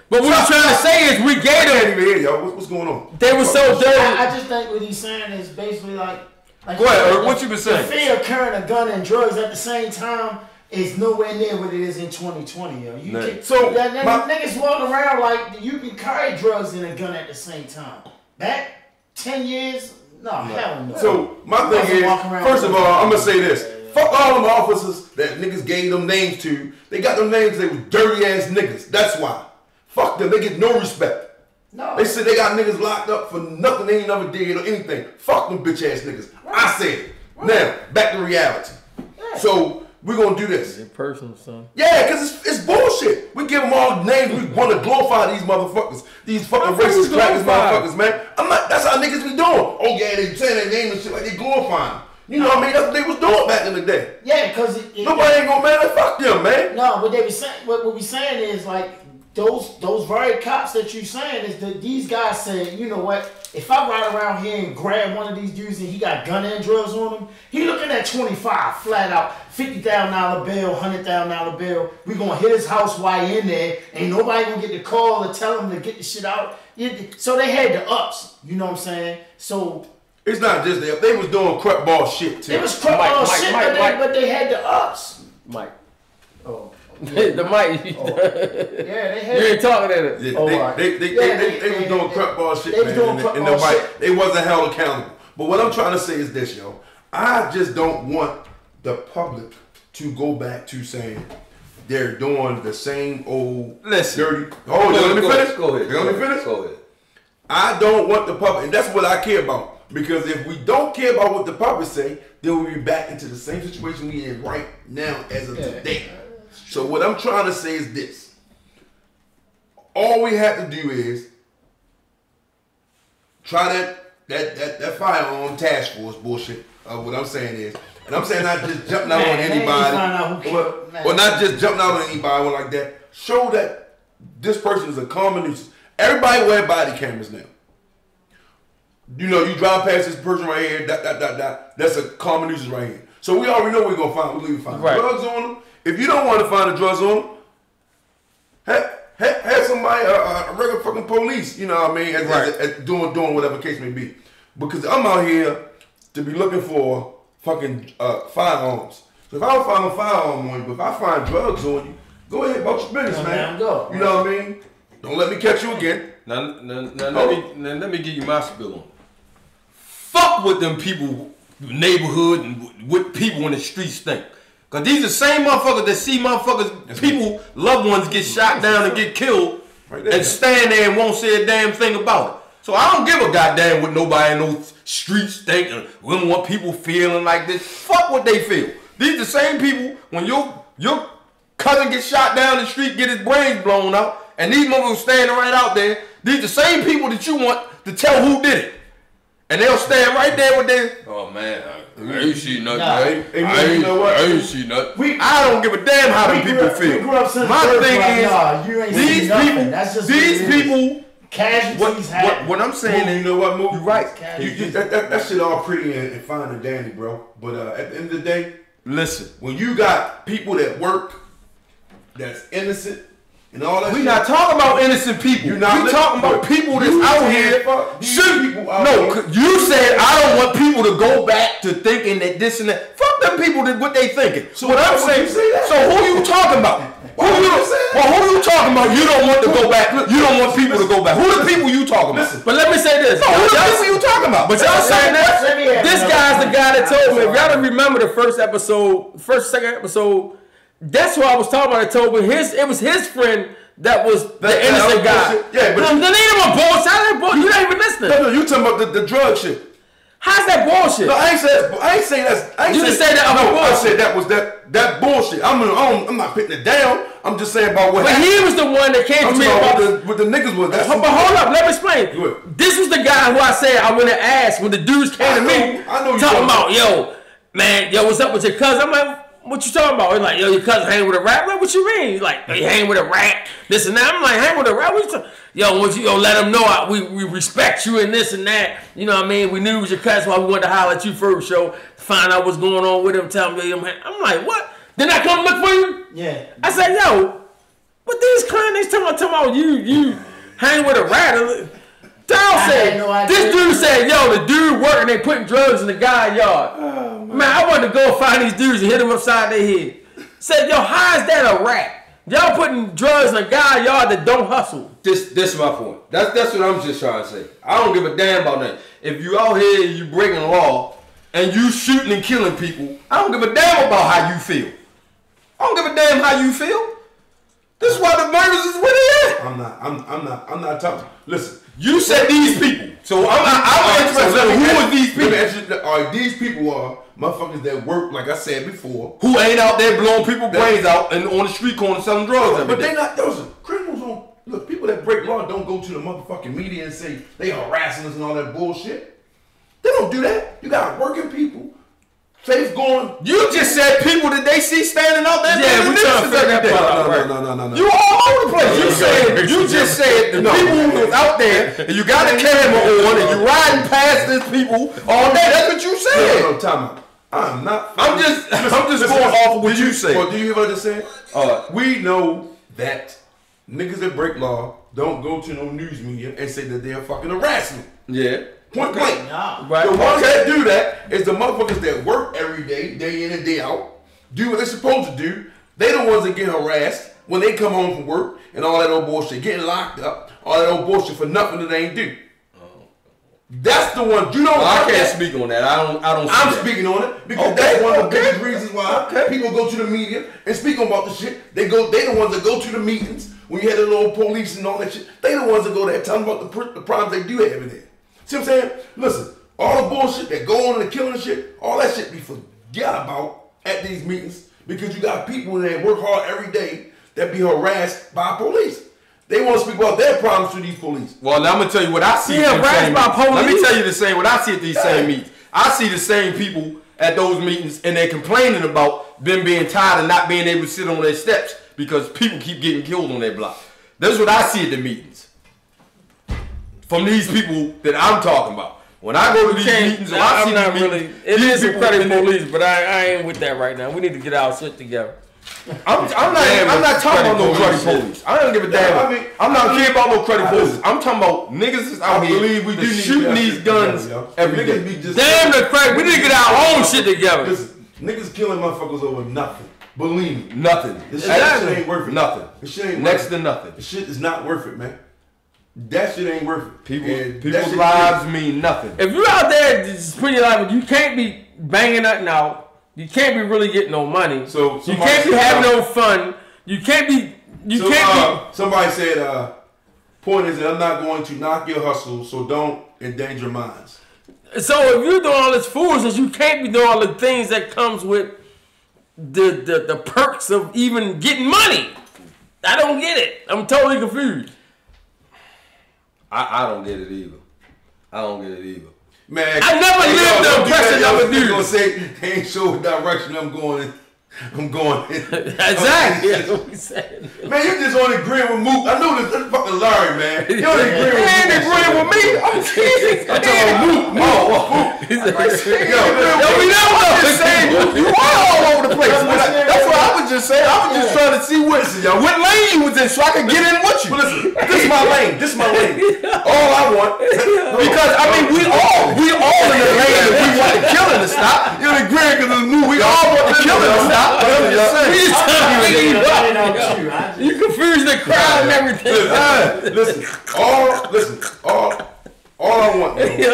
But what I'm trying to say is we gave them. Here, yo. What's going on? They were so dirty. I just think what he's saying is basically like go ahead, what you been saying? The fear of carrying a gun and drugs at the same time is nowhere near what it is in 2020, yo. You can, so niggas walking around like you can carry drugs and a gun at the same time. Back 10 years, no, hell no. So my thing is, first of all, I'm gonna say this. Fuck all them officers that niggas gave them names to. They got them names, they were dirty ass niggas. That's why. Fuck them, they get no respect. No. They said they got niggas locked up for nothing they ain't never did or anything. Fuck them bitch ass niggas. Right. I said it. Right. Now, back to reality. Yeah. So, we're gonna do this. It's personal, son. Yeah, because it's bullshit. We give them all names. We want to glorify these motherfuckers. These fucking racist crackers motherfuckers, man. I'm not, that's how niggas be doing. Oh, yeah, they saying their name and shit like they glorifying. You know what I mean? That's what they was doing back in the day. Yeah, because nobody ain't gonna man. Fuck them, man. No, what they be saying, what we saying is like those very cops that you saying is that these guys say, you know what? If I ride around here and grab one of these dudes and he got gun and drugs on him, he looking at 25 flat out, $50,000 bill, $100,000 bill. We gonna hit his house while he in there. Ain't nobody gonna get the call or tell him to get the shit out. So they had the ups. You know what I'm saying? So. It's not just that. They was doing crap ball shit too. It was crap ball shit, but they had the ups. Mike. Oh. Yeah. The mic. Yeah, they had. You ain't talking at it. Yeah, they was doing crap ball shit, man. They wasn't held accountable. But what I'm trying to say is this, yo. I just don't want the public to go back to saying they're doing the same old dirty. Oh, let me finish. Go ahead. Let me finish. Go ahead. I don't want the public, and that's what I care about. Because if we don't care about what the public say, then we'll be back into the same situation we in right now as of today. So what I'm trying to say is this. All we have to do is try that firearm task force bullshit. What I'm saying is, and I'm saying not just jumping out on anybody, or not just jumping out on anybody like that. Show that this person is a common nuisance. Everybody wear body cameras now. You know, you drive past this person right here, that's a common nuisance right here. So we already know we're going to find. We're going to find drugs on them. If you don't want to find the drugs on them, have somebody, a regular fucking police, you know what I mean, as doing whatever case may be. Because I'm out here to be looking for fucking firearms. So if I don't find a firearm on you, but if I find drugs on you, go ahead about your business, man. Go. You know what I mean? Don't let me catch you again. Now let me give you my spill on it. Fuck what them people, neighborhood, and what people in the streets think. Cause these the same motherfuckers that see motherfuckers, people, loved ones get shot down and get killed, and stand there and won't say a damn thing about it. So I don't give a goddamn what nobody in those streets think, and we don't want people feeling like this. Fuck what they feel. These the same people, when your cousin gets shot down the street, get his brains blown out, and these motherfuckers standing right out there, these the same people that you want to tell who did it. And they'll stand right there with their, oh man, I ain't see nothing. I ain't see nothing. I don't give a damn how them people feel. My thing is, these people, casualties happen. What I'm saying is, you know what, Moo? You're right. That shit all pretty and fine and dandy, bro. But at the end of the day, listen, when you got people that work, that's innocent, and all that we not talking about innocent people. We talking about people that's out here. You said I don't want people to go back to thinking that this and that. Fuck them people that what they thinking. So what I'm saying. So who you talking about? Who you talking about? You don't want to go back. You don't want people to go back. Who the people you talking about? But let me say this. No, who the people you talking about? But y'all saying that this guy's the guy that told me. If y'all don't remember the second episode. That's what I was talking about. I told me it was his friend that was the innocent guy. Yeah, but then ain't no bullshit. You ain't even listening. No, you talking about the drug shit. How's that bullshit? No, I ain't saying that. You just said that. No, I said that was that bullshit. I'm not putting it down. I'm just saying about what. But he was the one that came to me about what the niggas was. But hold up, let me explain. This was the guy who I said I went and asked when the dudes came to me. I know you talking about yo, man, what's up with your cousin? I'm like. what you talking about? He's like, yo, your cousin hang with a rat? Like, what you mean? He's like, he hang with a rat, this and that. I'm like, hang with a rat? What you talking? Yo, what you gonna let him know we respect you and this and that. You know what I mean? We knew it was your cousin, why we wanted to holler at you first, show, find out what's going on with him, tell him, I'm like, what? Didn't I come look for you? Yeah. I said, yo, what these clowns talking about you hang with a rat? Darryl said, this dude said, yo, the dude working, they putting drugs in the guy's yard. Oh, man, I wanted to go find these dudes and hit them upside their head. Said, yo, how is that a rat? Y'all putting drugs in a guy's yard that don't hustle. This is my point. That's what I'm just trying to say. I don't give a damn about that. If you out here and you breaking the law and you shooting and killing people, I don't give a damn about how you feel. I don't give a damn how you feel. This is why the murders is where they at. I'm not talking. Listen, you said these people, so I'm interested in who are these people. These people are motherfuckers that work, like I said before, who ain't out there blowing people's brains out and on the street corner selling drugs. But they not. Those are criminals on. Look, people that break law don't go to the motherfucking media and say they harassing us and all that bullshit. They don't do that. You got working people. Safe going. You just said people that they see standing out there. Yeah, we trying to figure that part out. No. You all over the place. You just said the people who was out there and you got a camera on and you riding past these people all day. That's what you said. No, time out. I'm not. I'm just going off of what you say. Well, do you hear what I just said? We know that niggas that break law don't go to no news media and say that they're fucking harassment. Yeah. Point blank. No. Right. The ones that do that is the motherfuckers that work every day in and day out, do what they're supposed to do. They the ones that get harassed when they come home from work and all that old bullshit, getting locked up, all that old bullshit for nothing that they ain't do. That's the one. You don't. I can't speak on that. I don't. I'm speaking on it because that's one of the biggest reasons why people go to the media and speak about the shit. They the ones that go to the meetings when you had the little police and all that shit. They the ones that go there telling about the problems they do have in there. See what I'm saying? Listen, all the bullshit that go on and the killing shit, all that shit be forgot about at these meetings because you got people that work hard every day that be harassed by police. They want to speak about their problems to these police. Well, now I'm gonna tell you what I see. Harassed by police. Let me tell you the same. What I see at these same meetings. I see the same people at those meetings, and they're complaining about them being tired of not being able to sit on their steps because people keep getting killed on their block. That's what I see at the meetings. From these people that I'm talking about. When I go to these meetings, I'm not really. It is a credit police, but I ain't with that right now. We need to get our shit together. I'm not talking about no credit police. I don't give a damn. I'm not caring about no credit police. I'm talking about niggas is out here shooting these guns every day. Damn the credit. We need to get our own shit together. Niggas killing motherfuckers over nothing. Believe me. Nothing. This shit ain't worth it. Nothing. This shit ain't next to nothing. This shit is not worth it, man. That shit ain't worth it. People's lives mean nothing. If you out there just put your life, you can't be banging nothing out. You can't be really getting no money. So you can't be having no fun. You can't be. Somebody said, point is that I'm not going to knock your hustle, so don't endanger mine. So if you're doing all this foolishness, you can't be doing all the things that comes with the perks of even getting money. I don't get it. I'm totally confused. I don't get it either. I don't get it either. Man, I never lived the impression of a dude. Gonna say they ain't sure what direction I'm going in. Exactly. That's what we said. Man, you just only agreeing with Mook. I know this is fucking Larry, man. You only agreeing with Mook. He ain't agreeing with me. I'm kidding. I'm talking about Mook. We never know. You are all over the place. That's what I was just saying. I was just trying to see what lane you was in so I could get in with you. But listen, this is my lane. This is my lane. All I want, because I mean we all in the lane that we want the killing to stop. You're agreeing because it's Mook. We all want the killing to stop. You confuse the crowd and everything. Listen, all I want is he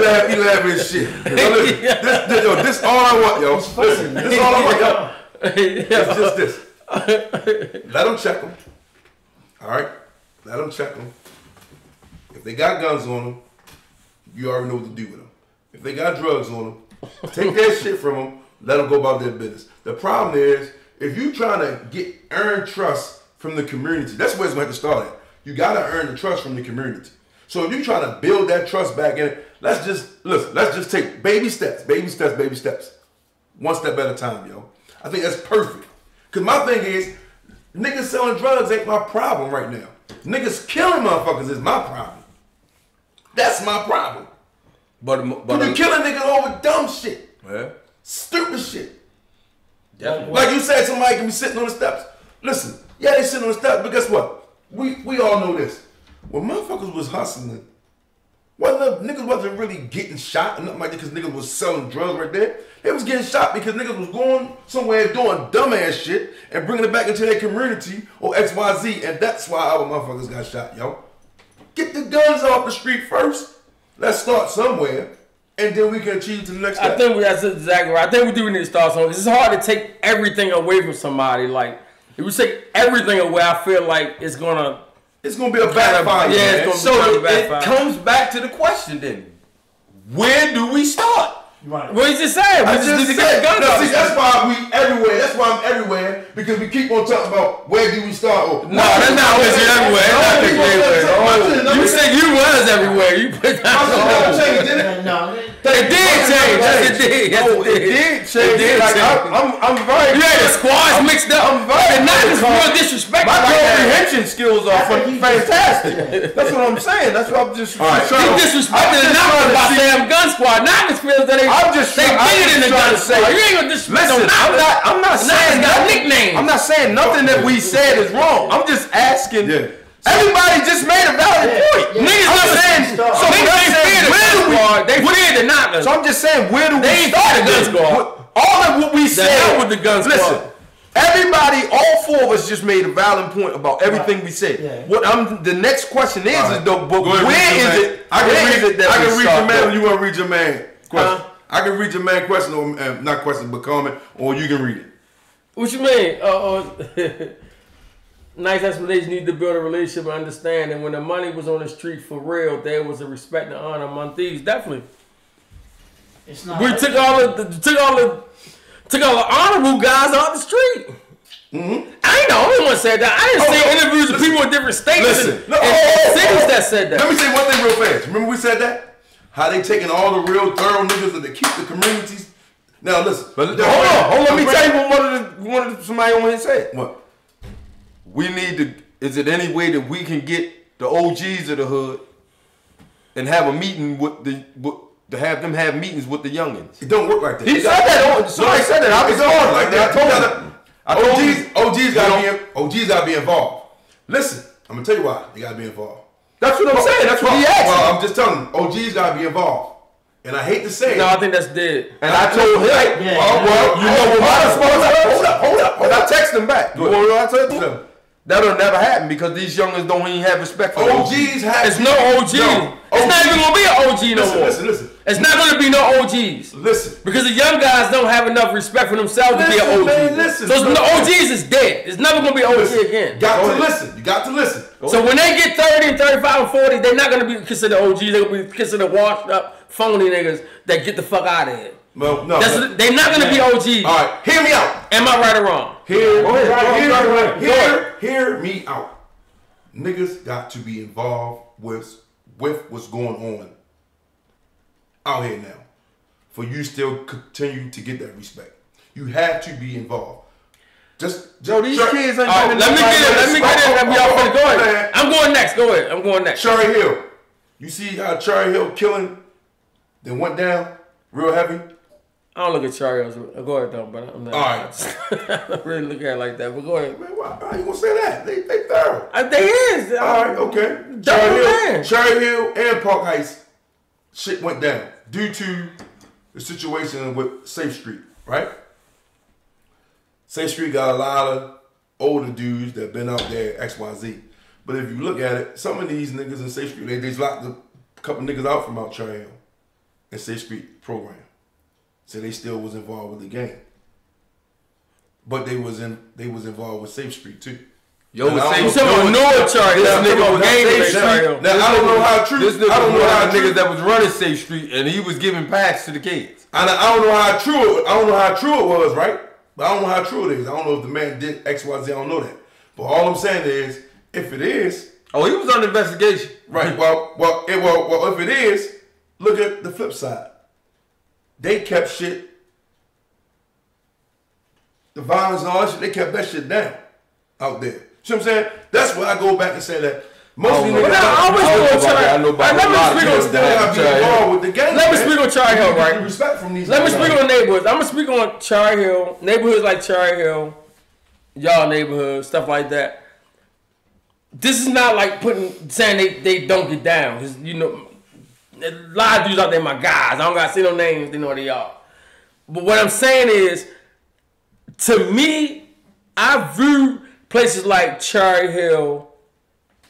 laughing his shit. This all I want, yo. Listen, this all I want, yo. It's just this. Let them check them. All right, let them check them. If they got guns on them, you already know what to do with them. If they got drugs on them, take that shit from them, let them go about their business. The problem is, if you trying to earn trust from the community, that's where it's going to have to start at. You got to earn the trust from the community. So if you trying to build that trust back in, let's just take baby steps. One step at a time, yo. I think that's perfect. Cause my thing is, niggas selling drugs ain't my problem right now. Niggas killing motherfuckers is my problem. That's my problem. But you killing niggas over dumb shit. Yeah. Stupid shit. Definitely. Like you said, somebody can be sitting on the steps. Listen, yeah, they sitting on the steps, but guess what? We all know this. When motherfuckers was hustling, niggas wasn't really getting shot or nothing like that because niggas was selling drugs right there. They was getting shot because niggas was going somewhere doing dumbass shit and bringing it back into their community or XYZ, and that's why our motherfuckers got shot, yo. Get the guns off the street first. Let's start somewhere, and then we can achieve to the next step. I think that's exactly right. I think we do need to start somewhere. It's hard to take everything away from somebody. Like, if we take everything away, I feel like it's gonna be a backfire. Yeah, it's gonna be it comes back to the question then. Where do we start? Right. What you just saying? We just need to get the guns off. See, that's why we everywhere. That's why I'm everywhere, because we keep on talking about where do we start. No, that's not always everywhere. You said you was everywhere. You put that. No, it did change. Yes, it did. It did change. I'm very. You had the squads mixed up. I'm very. And not just real disrespect. My comprehension skills are fantastic. That's what I'm saying. That's what I'm just trying to. You disrespected the knowledge about Sam Gun Squad. Not just feels that I'm just they did it in the gun squad. You ain't gonna disrespect listen, I'm not saying got nicknames. I'm not saying nothing that we said is wrong. I'm just asking. Yeah. Everybody just made a valid point. Niggas I'm saying, so niggas ain't fear the gun squad. They fear the not. So I'm just saying, where do we start the gun squad? All of what we said with the gun squad. Listen, everybody, all four of us just made a valid point about everything we said. Yeah. What the next question is though, but where is it? I can read your man. You want to read your man question? I can read your man question, or not question, but comment, or you can read it. What you mean? Nice explanation. Need to build a relationship and understand. And when the money was on the street for real, there was a respect and honor among thieves. Definitely. It's not. We took all the honorable guys off the street. Mm-hmm. I ain't the only one said that. I didn't see interviews with people in different states and cities that said that. Let me say one thing real fast. Remember we said that? How they taking all the real thorough niggas and they keep the communities. Now listen. Hold on. Let me tell you what somebody on here said. What? We need to. Is it any way that we can get the OGs of the hood and have a meeting with to have them have meetings with the youngins? It don't work like that. He said that. Somebody said that. I was on like that. I told him. OGs gotta be involved. Listen, I'm gonna tell you why they gotta be involved. That's what I'm saying. That's what he asked. Well, I'm just telling you, OGs gotta be involved. And I hate to say it. No, I think that's dead. And I told him, you know what my response was? Hold up. And I texted him back. You want to know what I told him? That'll never happen because these youngins don't even have respect for OGs. It's no OG. It's not even gonna be an OG no more. Listen. It's not gonna be no OGs. Listen. Because the young guys don't have enough respect for themselves to be an OG. Man, listen. So the OGs is dead. It's never gonna be OG again. You got to listen. So when they get 30 and 35 and 40, they're not gonna be considered OGs. They're gonna be considered washed up, phony niggas that get the fuck out of here. Well, no. They're not gonna be OGs. All right, hear me out. Am I right or wrong? Hear me out. Niggas got to be involved with what's going on out here now. For you still continue to get that respect. You have to be involved. These kids ain't let me get it. Go ahead. I'm going next. Go ahead. I'm going next. Cherry Hill. You see how Cherry Hill killing then went down real heavy? I don't look at Cherry Hill. Go ahead, though, but I'm not. All right. I don't really look at it like that, but go ahead. Man, why you gonna say that? They thorough. They is. All right, okay. Cherry Hill and Park Heights shit went down due to the situation with Safe Street, right? Safe Street got a lot of older dudes that been out there, XYZ. But if you look at it, some of these niggas in Safe Street, they just locked a couple niggas out from out Cherry Hill and Safe Street program. So they still was involved with the gang. But they was involved with Safe Street too. Yo, Safe Street. This nigga was Safe Street. Now I don't know how true. This nigga was one of the niggas that was running Safe Street, and he was giving packs to the kids. I don't know how true. I don't know how true it was, right? But I don't know how true it is. I don't know if the man did XYZ. I don't know that. But all I'm saying is, if it is, he was under investigation, right? Well, if it is, look at the flip side. They kept shit, the violence and all that shit, they kept that shit down out there. See what I'm saying? That's where I go back and say that most of these niggas. Let me speak on Cherry Hill, right? Respect from these. Let me speak on neighborhoods. I'm gonna speak on Cherry Hill, neighborhoods like Cherry Hill, y'all neighborhoods, stuff like that. This is not like saying they don't get down, because you know a lot of dudes out there, my guys. I don't gotta say no names. They know they are. But what I'm saying is, to me, I view places like Cherry Hill,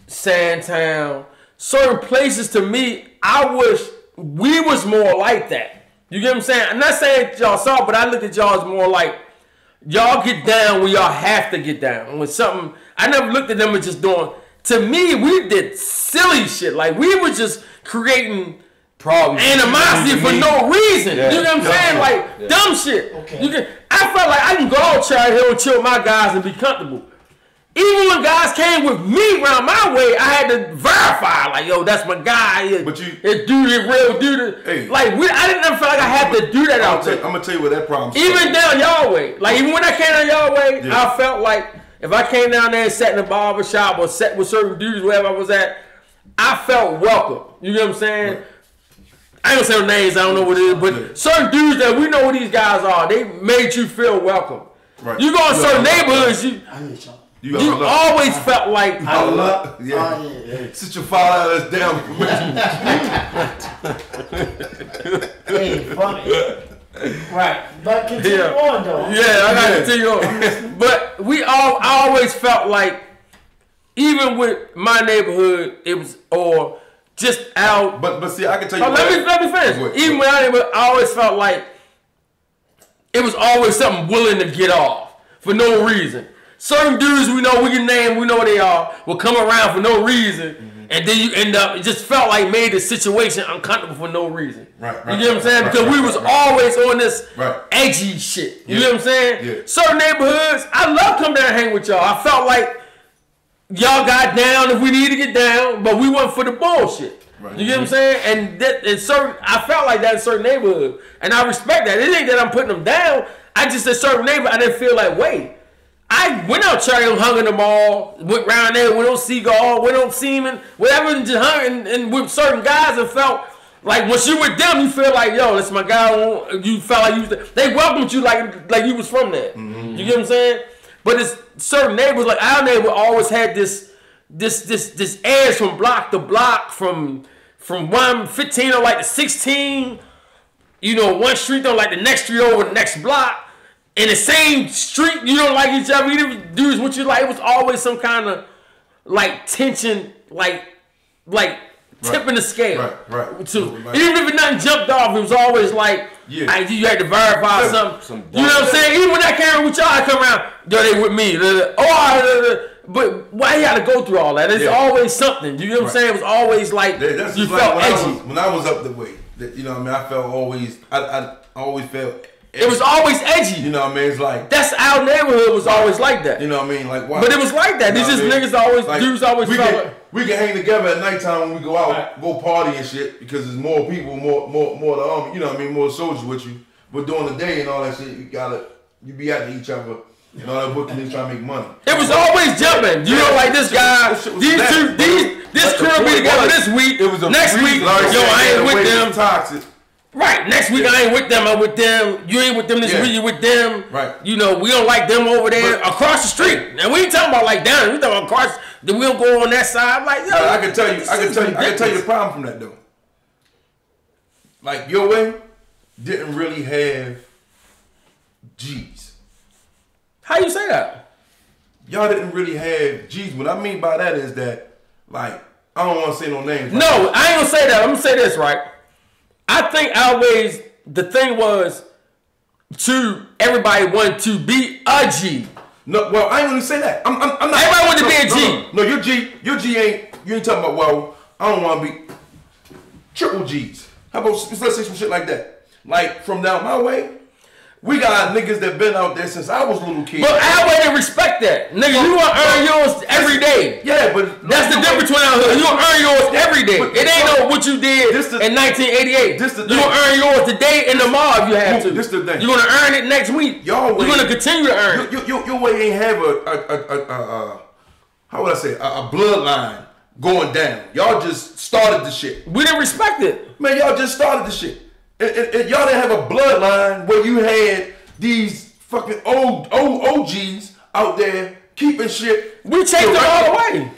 Sandtown, certain places, to me, I wish we was more like that. You get what I'm saying? I'm not saying y'all saw, but I look at y'all as more like, y'all get down when y'all have to get down. When something, I never looked at them as just doing, to me, we did silly shit. Like, we were just creating animosity for no reason. Yeah. You know what I'm saying? Like, dumb shit. Okay. I felt like I can go out Cherry Hill and chill with my guys and be comfortable. Even when guys came with me around my way, I had to verify, like, yo, that's my guy. But it real dude. Hey, like, I didn't ever feel like I had to do that out there. I'm gonna tell you what that problem. Even down y'all way, like even when I came down y'all way, I felt like if I came down there and sat in the barber shop or sat with certain dudes wherever I was at, I felt welcome. You know what I'm saying? Right. I ain't gonna say no names. I don't know what it is, but certain dudes that we know who these guys are, they made you feel welcome. Right. You go in certain neighborhoods, you always felt like sit your $5 down. Hey, funny. Right, but continue on though. Yeah, I gotta continue on. But I always felt like, even with my neighborhood, it was just out. But see, I can tell you. Let me finish. Even with our neighborhood, I always felt like it was always something willing to get off for no reason. Certain dudes we know, we can name, we know what they are, will come around for no reason, and then you end up, it just felt like made the situation uncomfortable for no reason. Right. You get what I'm saying? Because we was always on this edgy shit. You get what I'm saying? Yeah. Certain neighborhoods, I love coming down and hang with y'all. I felt like y'all got down if we needed to get down, but we went for the bullshit. Right. You get what I'm saying? And I felt like that in certain neighborhoods, and I respect that. It ain't that I'm putting them down. I just said certain neighborhoods, I didn't feel like, wait. I went out Cherry Hill, hung in the mall, went around there, went on Seagull, went on Seaman, whatever, and just hung and with certain guys, and felt like once you with them, you feel like, yo, that's my guy. You felt like they welcomed you like you was from there. Mm-hmm. You get what I'm saying? But it's certain neighbors, like our neighbor always had this edge from block to block, from 115 on like the 16, you know, one street on like the next street over the next block. In the same street, you don't like each other. You dudes what you like. It was always some kind of like tension, like tipping the scale. Right. Even if nothing jumped off, it was always like you had to verify something. You know what I'm saying? Even when I came with y'all, I come around, yo, they with me. But why you got to go through all that? It's always something. You know what I'm saying? It was always like you felt edgy. When I was up the way, you know what I mean? I felt always. I always felt. It was always edgy. You know what I mean? It's like that's our neighborhood was always like that. You know what I mean? Like why? But it was like that. These just niggas always like, dudes always we can hang together at nighttime when we go out, go party and shit, because there's more people, more you know what I mean, more soldiers with you. But during the day and all that shit, you be at each other and all that working and trying to make money. It was always jumping. You know, like this guy, this crew be together this week. Next week, yo, I ain't with them. Toxic. Right, next week I ain't with them, I'm with them. You ain't with them this week, you with them. Right. You know, we don't like them over there across the street. Now we ain't talking about like down, we talking about across, then we don't go on that side. Like, yo, I can tell you the problem from that though. Like your way didn't really have G's. How you say that? Y'all didn't really have G's. What I mean by that is that, like, I don't want to say no names. No, I ain't gonna say that. I'm gonna say this, right? I think always the thing was everybody wanted to be a G. No, well, I ain't gonna say that. I'm not. Everybody wanted to be a G. No, your G ain't. You ain't talking about. Well, I don't want to be triple G's. How about let's say some shit like that? Like from down my way. We got niggas that been out there since I was a little kid. But Alway didn't respect that. Nigga, you gonna earn yours every day. Yeah, but that's the difference between out here. You gonna earn yours every day. It ain't no what you did in 1988. You gonna earn yours today in the mall if you have to. This the thing. You gonna earn it next week. You're gonna continue to earn it. Your way ain't have a how would I say, a bloodline going down. Y'all just started the shit. We didn't respect it. Man, y'all just started the shit. And y'all didn't have a bloodline where you had these fucking old OGs out there keeping shit. We chased them all the way.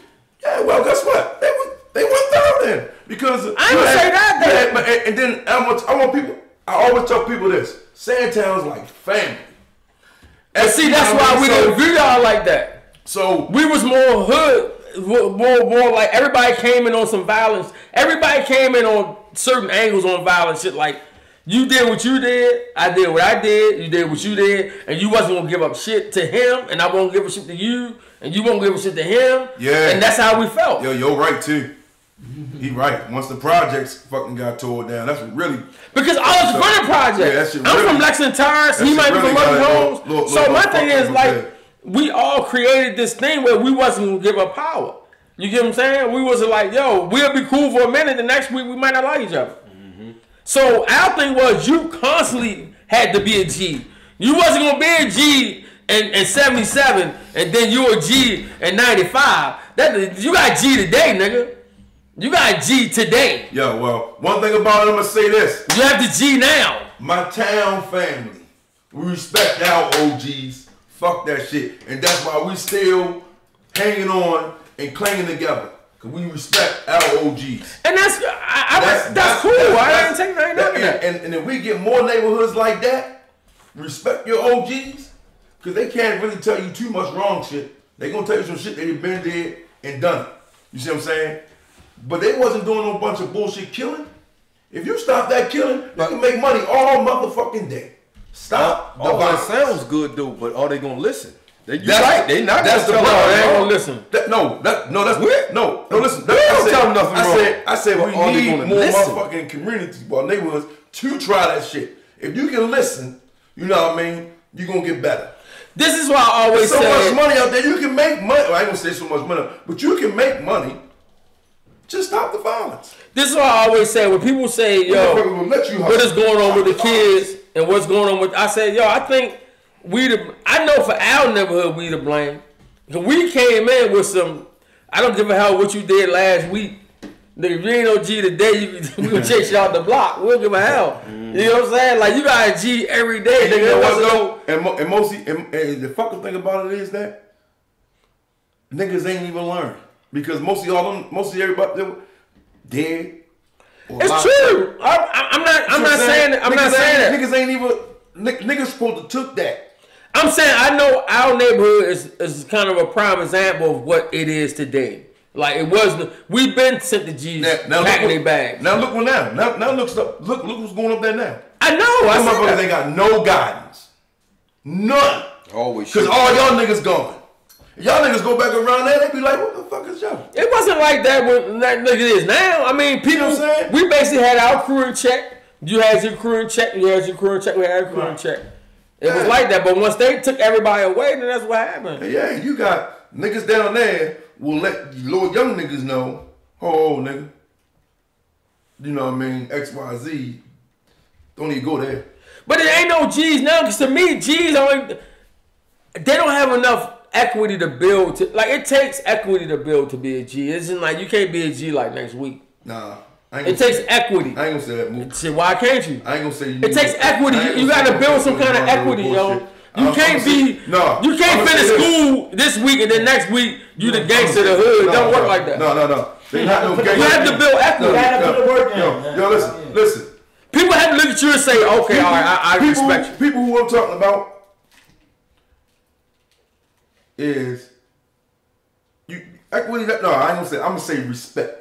Yeah, well, guess what? They went down there. Because I didn't say that. And then I always tell people this. Sandtown's like family. And see, that's why we didn't view y'all like that. So we was more hood, more like everybody came in on some violence. Everybody came in on certain angles on violence shit. Like you did what you did, I did what I did, you did what you did, and you wasn't gonna give up shit to him, and I won't give a shit to you, and you won't give a shit to him. Yeah, and that's how we felt. Yo, you're right too. He right. Once the projects fucking got tore down, that's what really. Because I was running projects. Yeah, I'm from Lexington Terrace. He might be from Murray Homes. So my thing is like. We all created this thing where we wasn't gonna give up power. You get what I'm saying? We wasn't like, yo, we'll be cool for a minute. The next week we might not like each other. Mm-hmm. So our thing was you constantly had to be a G. You wasn't gonna be a G in 77 and then you a G in 95. You got G today, nigga. You got G today. Yo, well, one thing about it, I'm gonna say this. You have the G now. My town family, we respect our OGs. Fuck that shit. And that's why we still hanging on and clinging together. Because we respect our OGs. And that's cool. I ain't taking nothing out of that. And if we get more neighborhoods like that, respect your OGs. Because they can't really tell you too much wrong shit. They going to tell you some shit they've been there and done it. You see what I'm saying? But they wasn't doing no bunch of bullshit killing. If you stop that killing, you can make money all motherfucking day. Stop. All that sounds good though, but are they gonna listen? That's right. They not. That's the problem. They ain't gonna listen. That's weird. No, listen. They don't tell them nothing wrong. I said we need more motherfucking communities, well, neighborhoods to try that shit. If you can listen, you know what I mean. You gonna get better. This is why I always say. There's so much money out there. You can make money. Well, I ain't gonna say so much money, but you can make money. Just stop the violence. This is why I always say when people say, "Yo, what is going on with the kids?" And what's going on with? I said, yo, I think I know for our neighborhood we to blame. We came in with some. I don't give a hell what you did last week. Nigga, if you ain't no G today, we gonna chase you out the block. We don't give a hell. You know what I'm saying? Like you got a G every day. Nigga, you know what though? And mostly, the fucking thing about it is that niggas ain't even learn because mostly everybody dead. It's true. I'm not saying that. Niggas ain't even. Niggas supposed to took that. I'm saying I know our neighborhood is kind of a prime example of what it is today. Like it wasn't. We've been sent the G's packing their bags. Now look what now look what's going up there now. I know. Some motherfuckers ain't got no guidance. None. Always. Because all y'all niggas gone. Y'all niggas go back around there, they be like, what the fuck is y'all? It wasn't like that when that nigga is now. I mean, people, you know we basically had our crew in check. You had your crew in check, you had your crew in check, we had our crew in check. It was like that, but once they took everybody away, then that's what happened. Yeah, you got niggas down there will let little young niggas know, oh, nigga, you know what I mean, XYZ, don't even go there. But it ain't no G's now, because to me, G's only, they don't have enough equity to build to, like it takes equity to build to be a G. It's just like you can't be a G like next week. Nah. It takes equity. I ain't gonna say that move. Shit, why can't you? I ain't gonna say you. It takes equity. You gotta build some kind of equity, yo. You can't be. No. You can't finish school this week and then next week you the gangster of the hood. It don't work like that. No. They not no gangster. You have to build equity. You gotta put the work in. Yo, listen. People have to look at you and say, okay, all right, I respect you. People who I'm talking about is equity. No, I ain't gonna say. I'm gonna say respect.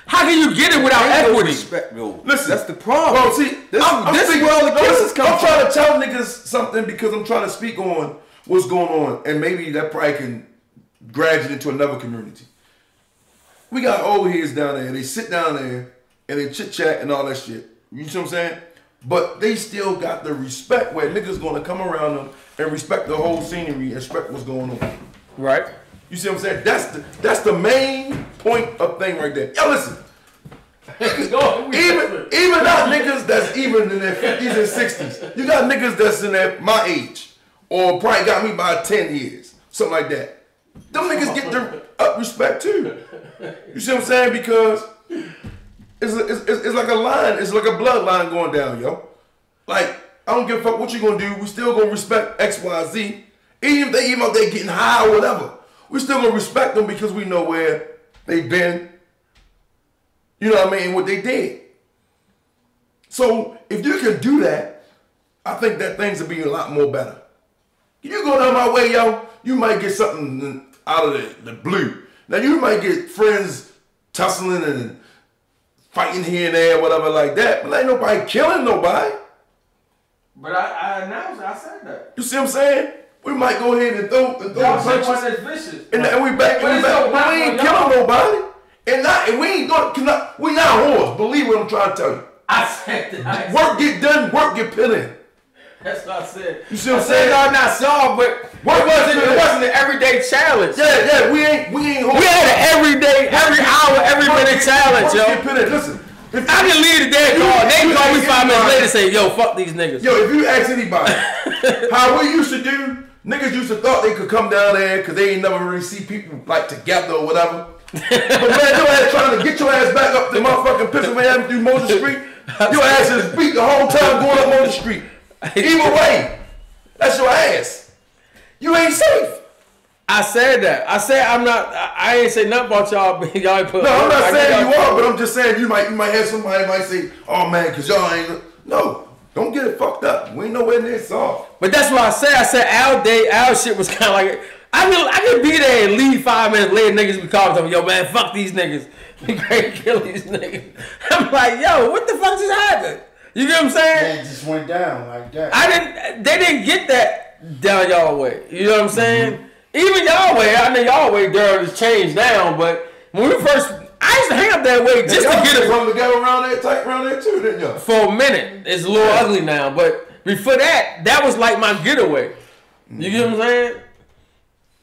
How can you get it without equity? Respect, bro. Listen, that's the problem. Well, see, I'm trying to tell niggas something because I'm trying to speak on what's going on, and maybe that probably can graduate into another community. We got old heads down there. They sit down there and they chit chat and all that shit. You see what I'm saying? but they still got the respect where niggas gonna come around them and respect the whole scenery and respect what's going on. Right. You see what I'm saying? That's the main point of thing right there. Yo, listen. even not niggas that's even in their 50s and 60s. You got niggas that's in my age, or probably got me by 10 years, something like that. Them niggas get their respect too. You see what I'm saying? Because it's like a line, it's like a bloodline going down, yo. Like, I don't give a fuck what you gonna do. We still gonna respect X, Y, Z. Even if they getting high or whatever, we still gonna respect them because we know where they been. You know what I mean? What they did. So if you can do that, I think that things will be a lot more better. You go down my way, yo, you might get something out of the blue. Now you might get friends tussling and fighting here and there, whatever like that, but ain't nobody killing nobody. But I announced, I said that. You see what I'm saying? We might go ahead and throw punches. Vicious. And we back. We ain't killing nobody. And we ain't doing. We not whores. Believe what I'm trying to tell you. I said that. Work get done. Work get put in. That's what I said. You see what I'm saying? I'm not soft, but it wasn't an everyday challenge. Yeah. We ain't. We had an everyday, every hour, every minute challenge, yo. Get put in. Listen. I can leave the dead call. They call me 5 minutes later and say, yo, fuck these niggas. Yo, if you ask anybody how we used to do, niggas used to thought they could come down there because they ain't never really see people like together or whatever. But man, your ass trying to get your ass back up the motherfucking Pennsylvania Avenue through Motor Street. Your ass is beat the whole time going up Motor Street. Either way, that's your ass. You ain't safe. I said that. I ain't say nothing about y'all. Y'all ain't put. No, I'm not saying you are, but I'm just saying you might have somebody might say, oh man, because y'all ain't. No, don't get it fucked up. We ain't nowhere near soft. But that's what I said. I said our shit was kind of like. I could be there and leave 5 minutes later. Niggas be calling me, yo man, fuck these niggas. We great kill these niggas. I'm like, yo, what the fuck just happened? You get what I'm saying? Yeah, it just went down like that. They didn't get that down y'all way. You know what I'm saying? Mm-hmm. Even y'all way, I know y'all way there has changed now, but when we first, I used to hang up that way just to get it. Y'all together around there, tight around there too, didn't y'all? For a minute. It's a little ugly now, but before that was like my getaway. You get what I'm saying?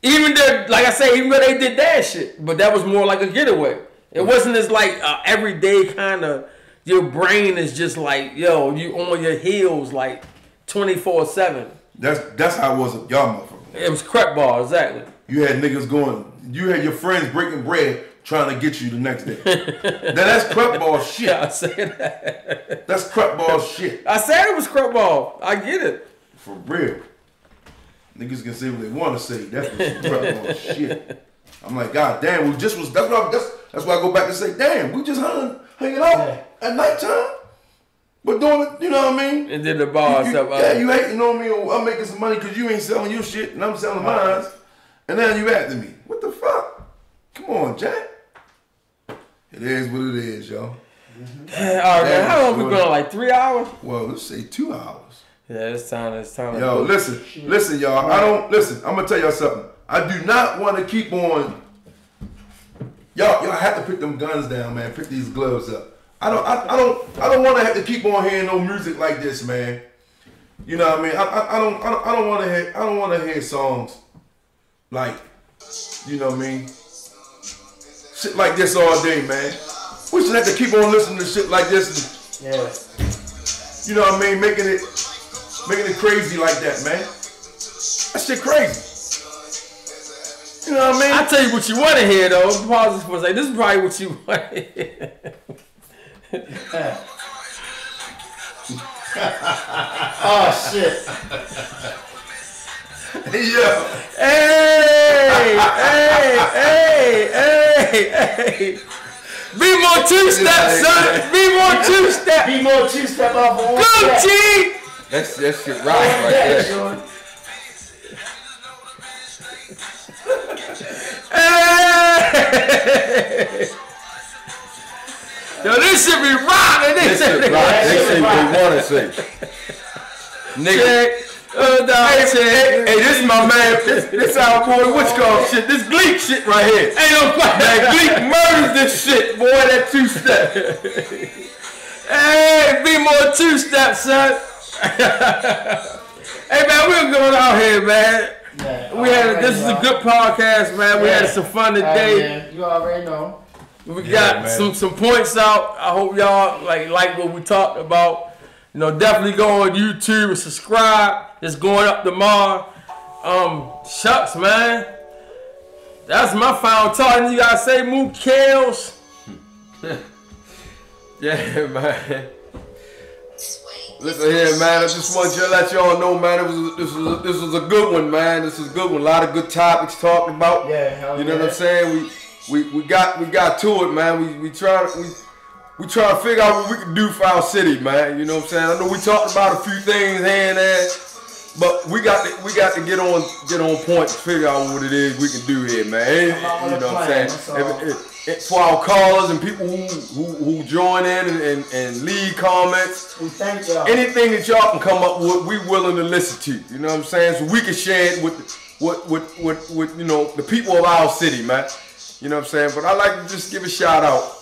Even though, like I say, even though they did that shit, but that was more like a getaway. It wasn't as like everyday kind of, your brain is just like, yo, you on your heels like 24/7. That's how it was with y'all motherfuckers. It was crap ball, exactly. You had niggas going, you had your friends breaking bread trying to get you the next day. Now that's crap ball shit. Yeah, I said that. That's crap ball shit. I said it was crap ball. I get it. For real. Niggas can say what they want to say. That's crap ball shit. I'm like, God damn, that's why I go back and say, damn, we just hanging out at nighttime. But doing it, you know what I mean? And then the bar stuff. Yeah, you hating on me, or I'm making some money because you ain't selling your shit and I'm selling mine. And now you after me. What the fuck? Come on, Jack. It is what it is, y'all. Mm-hmm. All right, man. How long we been on? Like 3 hours? Well, let's say 2 hours. Yeah, it's time. Yo, listen, y'all. I'm gonna tell y'all something. I do not want to keep on. Y'all have to pick them guns down, man. Pick these gloves up. I don't want to have to keep on hearing no music like this, man. You know what I mean? I don't want to hear songs like, you know what I mean? Shit like this all day, man. We should have to keep on listening to shit like this. Yeah. You know what I mean? Making it crazy like that, man. That shit crazy. You know what I mean? I tell you what you want to hear though. Pause for a second. This is probably what you want to hear. Oh shit. Yeah. Hey. Be more two-step, son. Be more two-step. Be more two-step off of one step. Go, G. That shit rocks right there. Hey. Yo, this shit be rocking. This shit rock. They say what they want to say. Nigga. Hey, this is my man. This our boy, what's called shit. This Gleek shit right here. Ain't no question. Man, Gleek murders this shit, boy. That two-step. Hey, be more two-step, son. Hey, man, we're going out here, man. Yeah, this is a good podcast, man. We had some fun today. You already know. We got some points out. I hope y'all like what we talked about. You know, definitely go on YouTube and subscribe. It's going up tomorrow. Shucks, man. That's my final thought. You gotta say, Mook Kales. Yeah, man. Listen here, man. I just want to let y'all know, man. This was a good one, man. This was a good one. A lot of good topics talked about. Yeah, you know what I'm saying? We got to it, man. We try to figure out what we can do for our city, man. You know what I'm saying? I know we talked about a few things here and there, but we got to get on point to figure out what it is we can do here, man. You know what I'm saying? For our callers and people who join in and leave comments, we thank y'all. Anything that y'all can come up with, we willing to listen to. You know what I'm saying? So we can share it with you know the people of our city, man. You know what I'm saying? But I like to just give a shout out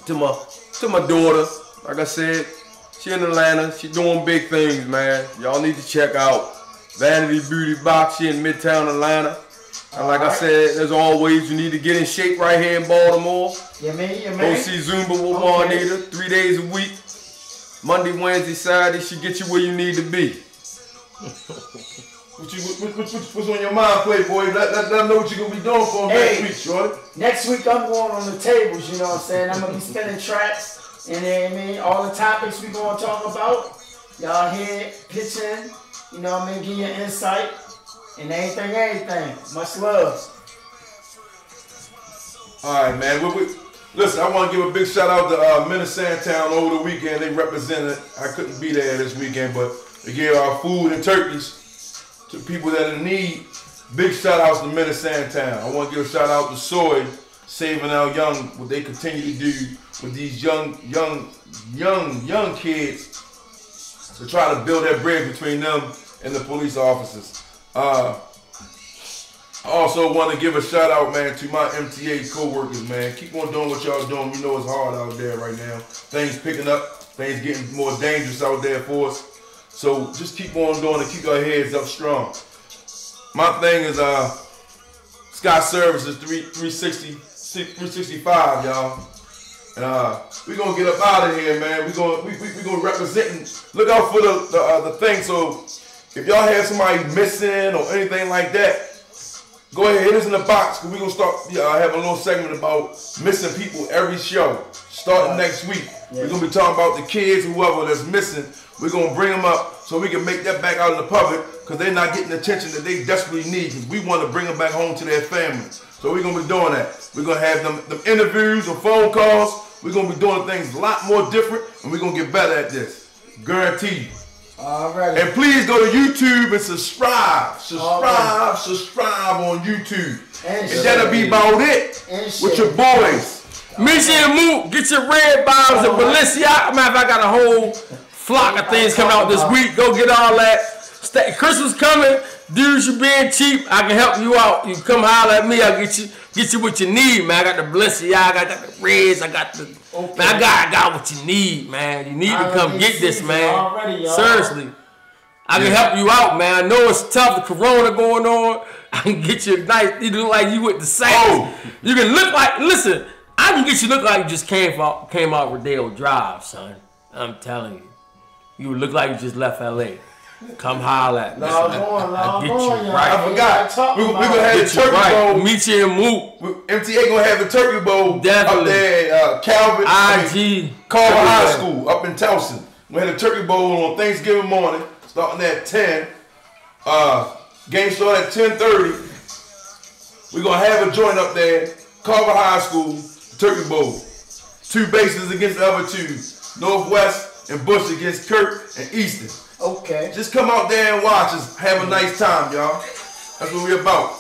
to my daughter. Like I said, she in Atlanta. She doing big things, man. Y'all need to check out Vanity Beauty Box. She in Midtown Atlanta. And like I said, as always, you need to get in shape right here in Baltimore. Yeah, man. Go see Zumba with Marnita 3 days a week. Monday, Wednesday, Saturday. She get you where you need to be. What's on your mind, Playboy? Let them know what you're going to be doing for them next week, shorty. Next week, I'm going on the tables, you know what I'm saying? I'm going to be spinning tracks. And then, I mean, all the topics we going to talk about. Y'all here, pitch in. You know what I mean? Give your insight. And everything. Much love. All right, man. Listen, I want to give a big shout out to Men of Sandtown over the weekend. They represented. I couldn't be there this weekend, but they gave our food and turkeys to people that are in need. Big shout outs to Men of Sandtown. I want to give a shout out to Soy, saving our young, what they continue to do with these young kids to try to build that bridge between them and the police officers. I also want to give a shout out, man, to my MTA co-workers, man. Keep on doing what y'all doing. You know it's hard out there right now. Things picking up. Things getting more dangerous out there for us. So just keep on doing it. Keep our heads up strong. My thing is Sky Services 365, y'all. And we're going to get up out of here, man. We're going to represent. Look out for the thing. So if y'all have somebody missing or anything like that, go ahead, hit us in the box, because we're going to start have a little segment about missing people every show, starting next week. Yeah. We're going to be talking about the kids, whoever that's missing. We're going to bring them up so we can make that back out in the public, because they're not getting the attention that they desperately need, because we want to bring them back home to their families. So we're going to be doing that. We're going to have them interviews or phone calls. We're going to be doing things a lot more different, and we're going to get better at this. Guaranteed. Alright. And please go to YouTube and subscribe. Subscribe on YouTube. And that'll be about it with your boys. Misha and Mook, get your red bombs and Balenciaga. Matter of fact, I got a whole flock of things coming out this week. Go get all that. Christmas coming. Dudes, you being cheap. I can help you out. You come holler at me. I'll get you what you need, man. I got the Balenciaga. I got the reds. I got the. Okay. Man, I got what you need, man. You need to come get this, man. Already, seriously. I can help you out, man. I know it's tough. The corona going on. I can get you nice. You look like you with the Saints. You can look like. Listen, I can get you look like you just came out Rodeo Drive, son. I'm telling you. You look like you just left LA. Come holler at me. I'll get you right. I forgot. We're going to have the turkey bowl. Meet you and Mook. MTA going to have the turkey bowl definitely up there at Calvin. Carver High High School up in Towson. We had a turkey bowl on Thanksgiving morning, starting at 10. Game start at 10:30. We're going to have a joint up there, Carver High School, turkey bowl. 2 bases against the other 2. Northwest and Bush against Kirk and Easton. Okay. Just come out there and watch us. Have a nice time, y'all. That's what we about.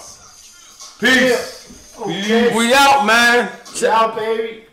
Peace. Okay. Peace. We out, man. We out, baby.